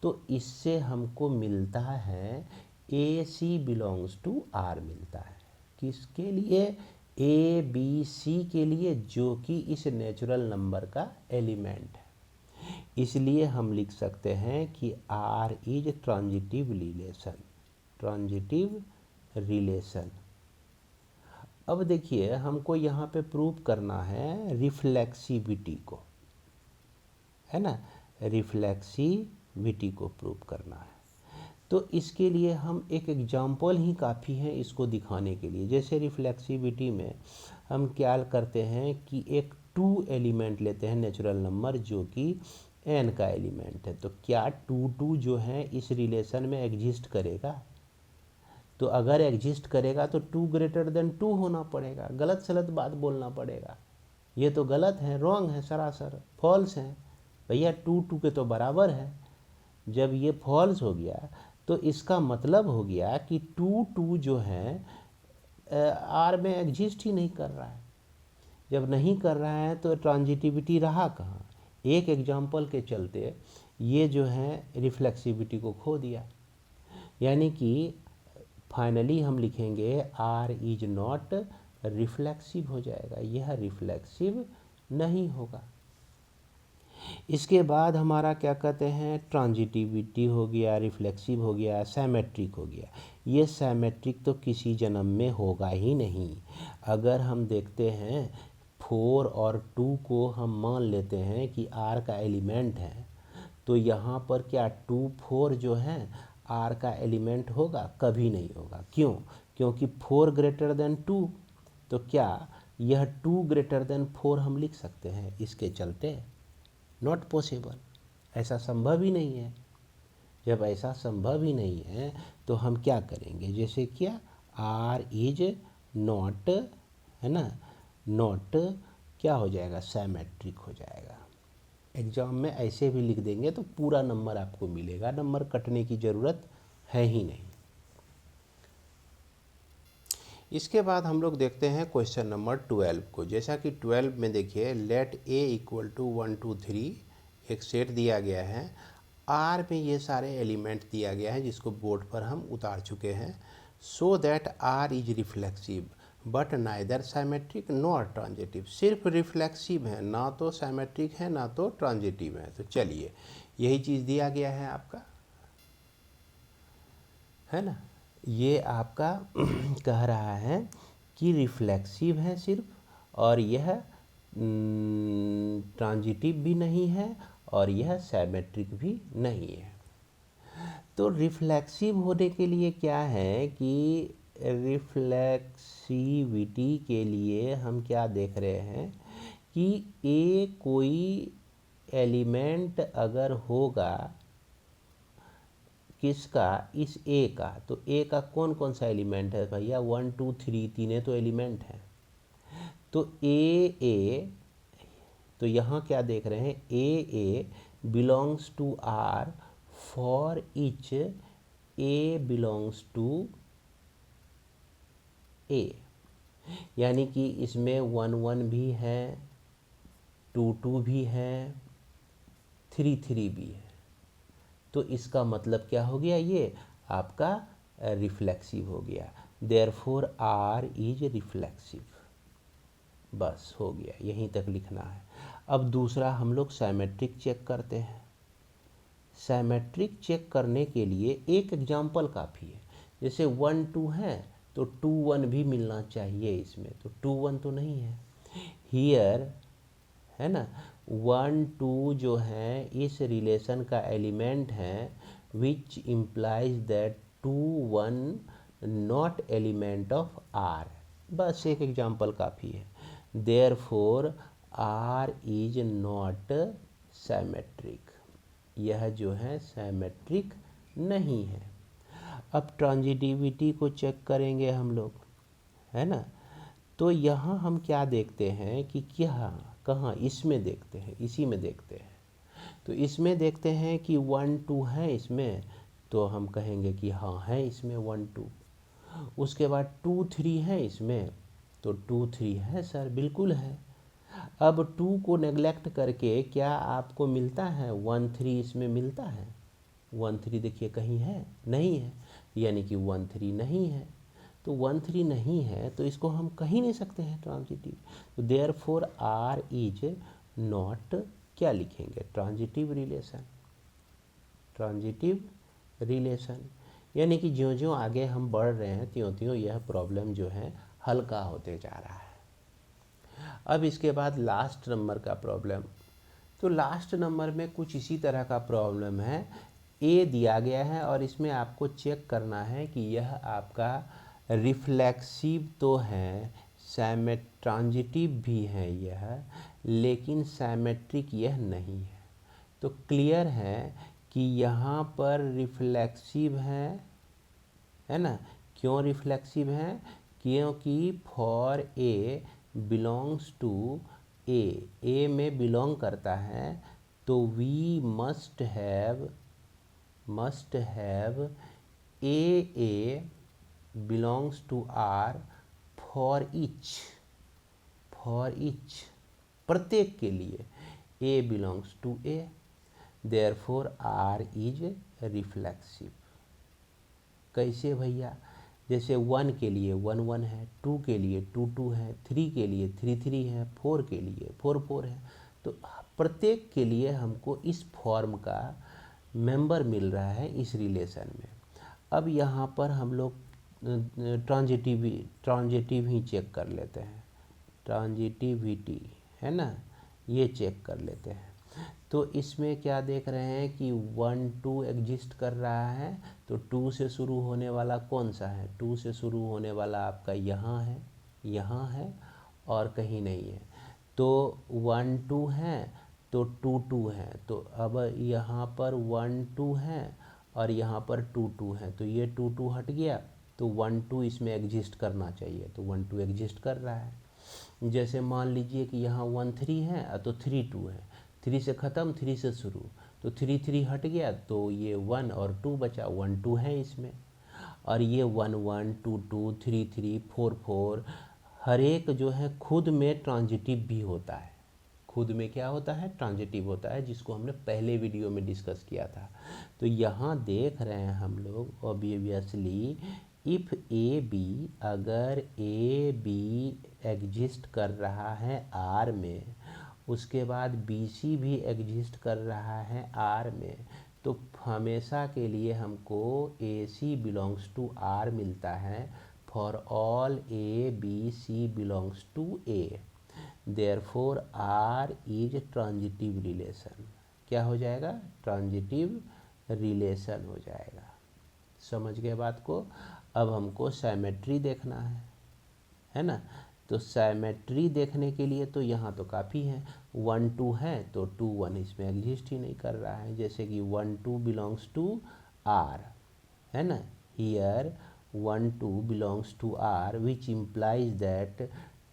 [SPEAKER 1] तो इससे हमको मिलता है A C belongs to R मिलता है। किसके लिए, ए बी सी के लिए, जो कि इस नेचुरल नंबर का एलिमेंट है। इसलिए हम लिख सकते हैं कि R is transitive relation, transitive relation. अब देखिए हमको यहाँ पे प्रूव करना है रिफ्लेक्सिविटी को, है ना, रिफ्लेक्सिविटी को प्रूव करना है। तो इसके लिए हम एक एग्जाम्पल ही काफ़ी है इसको दिखाने के लिए। जैसे रिफ्लेक्सिविटी में हम क्या करते हैं कि एक 2 एलिमेंट लेते हैं नेचुरल नंबर जो कि n का एलिमेंट है। तो क्या 2 जो है इस रिलेशन में एग्जिस्ट करेगा? तो अगर एग्जिस्ट करेगा तो 2 ग्रेटर देन 2 होना पड़ेगा। गलत सलत बात बोलना पड़ेगा, ये तो गलत है, रॉन्ग है, सरासर फॉल्स है। भैया 2 के तो बराबर है। जब ये फॉल्स हो गया तो इसका मतलब हो गया कि 2 जो है आर में एग्जिस्ट ही नहीं कर रहा है। जब नहीं कर रहा है तो ट्रांजिटिविटी रहा कहाँ? एक एग्जाम्पल के चलते ये जो है रिफ्लेक्सिविटी को खो दिया। यानी कि फाइनली हम लिखेंगे आर इज नॉट रिफ्लेक्सिव हो जाएगा, यह रिफ्लेक्सिव नहीं होगा। इसके बाद हमारा क्या कहते हैं, ट्रांजिटिविटी हो गया, रिफ्लेक्सिव हो गया, सैमेट्रिक हो गया। ये सैमेट्रिक तो किसी जन्म में होगा ही नहीं। अगर हम देखते हैं 4 और 2 को हम मान लेते हैं कि आर का एलिमेंट है, तो यहाँ पर क्या 2 4 जो है आर का एलिमेंट होगा? कभी नहीं होगा। क्यों? क्योंकि 4 ग्रेटर देन 2। तो क्या यह 2 ग्रेटर देन 4 हम लिख सकते हैं? इसके चलते नॉट पॉसिबल, ऐसा संभव ही नहीं है। जब ऐसा संभव ही नहीं है तो हम क्या करेंगे, जैसे क्या आर इज नॉट, है ना, नॉट क्या हो जाएगा, सैमेट्रिक हो जाएगा। एग्जाम में ऐसे भी लिख देंगे तो पूरा नंबर आपको मिलेगा, नंबर कटने की ज़रूरत है ही नहीं। इसके बाद हम लोग देखते हैं क्वेश्चन नंबर 12 को। जैसा कि 12 में देखिए, लेट ए इक्वल टू 1 2 3 एक सेट दिया गया है। आर में ये सारे एलिमेंट दिया गया है जिसको बोर्ड पर हम उतार चुके हैं। So that R is reflexive but neither symmetric nor transitive. सिर्फ रिफ्लेक्सिव है, ना तो सैमेट्रिक है ना तो ट्रांजिटिव है। तो चलिए यही चीज़ दिया गया है आपका, है ना, ये आपका कह रहा है कि रिफ्लेक्सिव है सिर्फ, और यह ट्रांजिटिव भी नहीं है और यह सैमेट्रिक भी नहीं है। तो रिफ्लेक्सिव होने के लिए क्या है कि रिफ्लेक्सिविटी के लिए हम क्या देख रहे हैं कि ए कोई एलिमेंट अगर होगा किसका, इस ए का। तो ए का कौन कौन सा एलिमेंट है भैया, 1 2 3 तीन तो एलिमेंट हैं। तो ए तो यहाँ क्या देख रहे हैं, A belongs to R for each A belongs to A, यानी कि इसमें 1 1 भी है, 2 2 भी है, 3 3 भी है। तो इसका मतलब क्या हो गया, ये आपका रिफ्लेक्सिव हो गया। Therefore R is reflexive. बस हो गया, यहीं तक लिखना है। अब दूसरा हम लोग साइमेट्रिक चेक करते हैं। साइमेट्रिक चेक करने के लिए एक एग्जाम्पल काफ़ी है। जैसे 1 2 है तो 2 1 भी मिलना चाहिए इसमें, तो 2 1 तो नहीं है हियर, है ना। 1 2 जो है इस रिलेशन का एलिमेंट है, which implies that 2 1 not element of R. बस एक एग्जाम्पल काफ़ी है। Therefore R is not symmetric, यह जो है साइमेट्रिक नहीं है। अब ट्रांजिटिविटी को चेक करेंगे हम लोग, है ना। तो यहाँ हम क्या देखते हैं कि क्या, कहाँ, इसमें देखते हैं, इसी में देखते हैं। तो इसमें देखते हैं कि 1 2 है इसमें, तो हम कहेंगे कि हाँ है इसमें 1 2। उसके बाद 2 3 है इसमें, तो 2 3 है सर, बिल्कुल है। अब 2 को नेग्लेक्ट करके क्या आपको मिलता है 1 3, इसमें मिलता है 1 3, देखिए कहीं है, नहीं है, यानी कि 1 3 नहीं है। तो 1 3 नहीं है तो इसको हम कहीं नहीं सकते हैं ट्रांजिटिव। तो देयरफॉर आर इज नॉट, क्या लिखेंगे, ट्रांजिटिव रिलेशन। ट्रांजिटिव रिलेशन यानी कि ज्यों ज्यों आगे हम बढ़ रहे हैं त्यों त्यों यह प्रॉब्लम जो है हल्का होते जा रहा है। अब इसके बाद लास्ट नंबर का प्रॉब्लम। तो लास्ट नंबर में कुछ इसी तरह का प्रॉब्लम है। ए दिया गया है और इसमें आपको चेक करना है कि यह आपका रिफ्लेक्सिव तो है, ट्रांजिटिव भी है यह, लेकिन साइमेट्रिक यह नहीं है। तो क्लियर है कि यहाँ पर रिफ्लेक्सिव है ना। क्यों रिफ्लेक्सिव है, क्योंकि for A belongs to A में बिलोंग करता है, तो we must have A belongs to R for each, प्रत्येक के लिए A belongs to A, therefore R is reflexive. कैसे भैया, जैसे 1 के लिए 1 1 है, 2 के लिए 2 2 है, 3 के लिए 3 3 है, 4 के लिए 4 4 है। तो प्रत्येक के लिए हमको इस फॉर्म का मेंबर मिल रहा है इस रिलेशन में। अब यहाँ पर हम लोग ट्रांजिटिव ही चेक कर लेते हैं, ट्रांजिटिविटी, है ना, ये चेक कर लेते हैं। तो इसमें क्या देख रहे हैं कि 1 2 एग्जिस्ट कर रहा है, तो 2 से शुरू होने वाला कौन सा है, 2 से शुरू होने वाला आपका यहाँ है और कहीं नहीं है। तो 1 2 है तो 2 2 है, तो अब यहाँ पर 1 2 है और यहाँ पर 2 2 है, तो ये 2 2 हट गया, तो 1 2 इसमें एग्जिस्ट करना चाहिए, तो 1 2 एग्जिस्ट कर रहा है। जैसे मान लीजिए कि यहाँ 1 3 है तो 3 2 है, 3 से ख़त्म 3 से शुरू, तो 3 3 हट गया, तो ये 1 और 2 बचा, 1 2 है इसमें। और ये 1 1 2 2 3 3 4 4, हर एक जो है खुद में ट्रांजिटिव भी होता है, खुद में क्या होता है, ट्रांजिटिव होता है, जिसको हमने पहले वीडियो में डिस्कस किया था। तो यहाँ देख रहे हैं हम लोग ऑब्वियसली इफ़ ए बी, अगर ए बी एग्जिस्ट कर रहा है आर में, उसके बाद बी सी भी एग्जिस्ट कर रहा है आर में, तो हमेशा के लिए हमको A C belongs to R मिलता है for all A B C belongs to A, therefore R is transitive relation. क्या हो जाएगा, ट्रांजिटिव रिलेशन हो जाएगा। समझ गए बात को। अब हमको साइमेट्री देखना है ना। तो साइमेट्री देखने के लिए तो यहाँ तो काफ़ी है, 1 2 है तो 2 1 इसमें एग्जिस्ट ही नहीं कर रहा है। जैसे कि 1 2 बिलोंग्स टू आर, है ना, here 1 2 belongs to R which implies that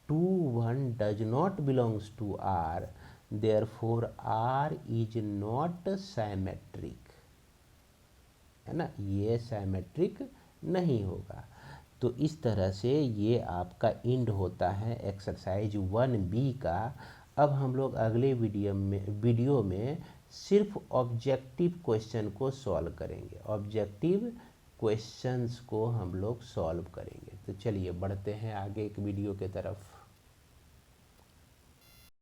[SPEAKER 1] 2 1 does not belongs to R, therefore R is not symmetric, है ना, ये साइमेट्रिक नहीं होगा। तो इस तरह से ये आपका एंड होता है एक्सरसाइज 1B का। अब हम लोग अगले वीडियो में सिर्फ ऑब्जेक्टिव क्वेश्चन को सॉल्व करेंगे, ऑब्जेक्टिव क्वेश्चंस को हम लोग सॉल्व करेंगे। तो चलिए बढ़ते हैं आगे एक वीडियो के तरफ।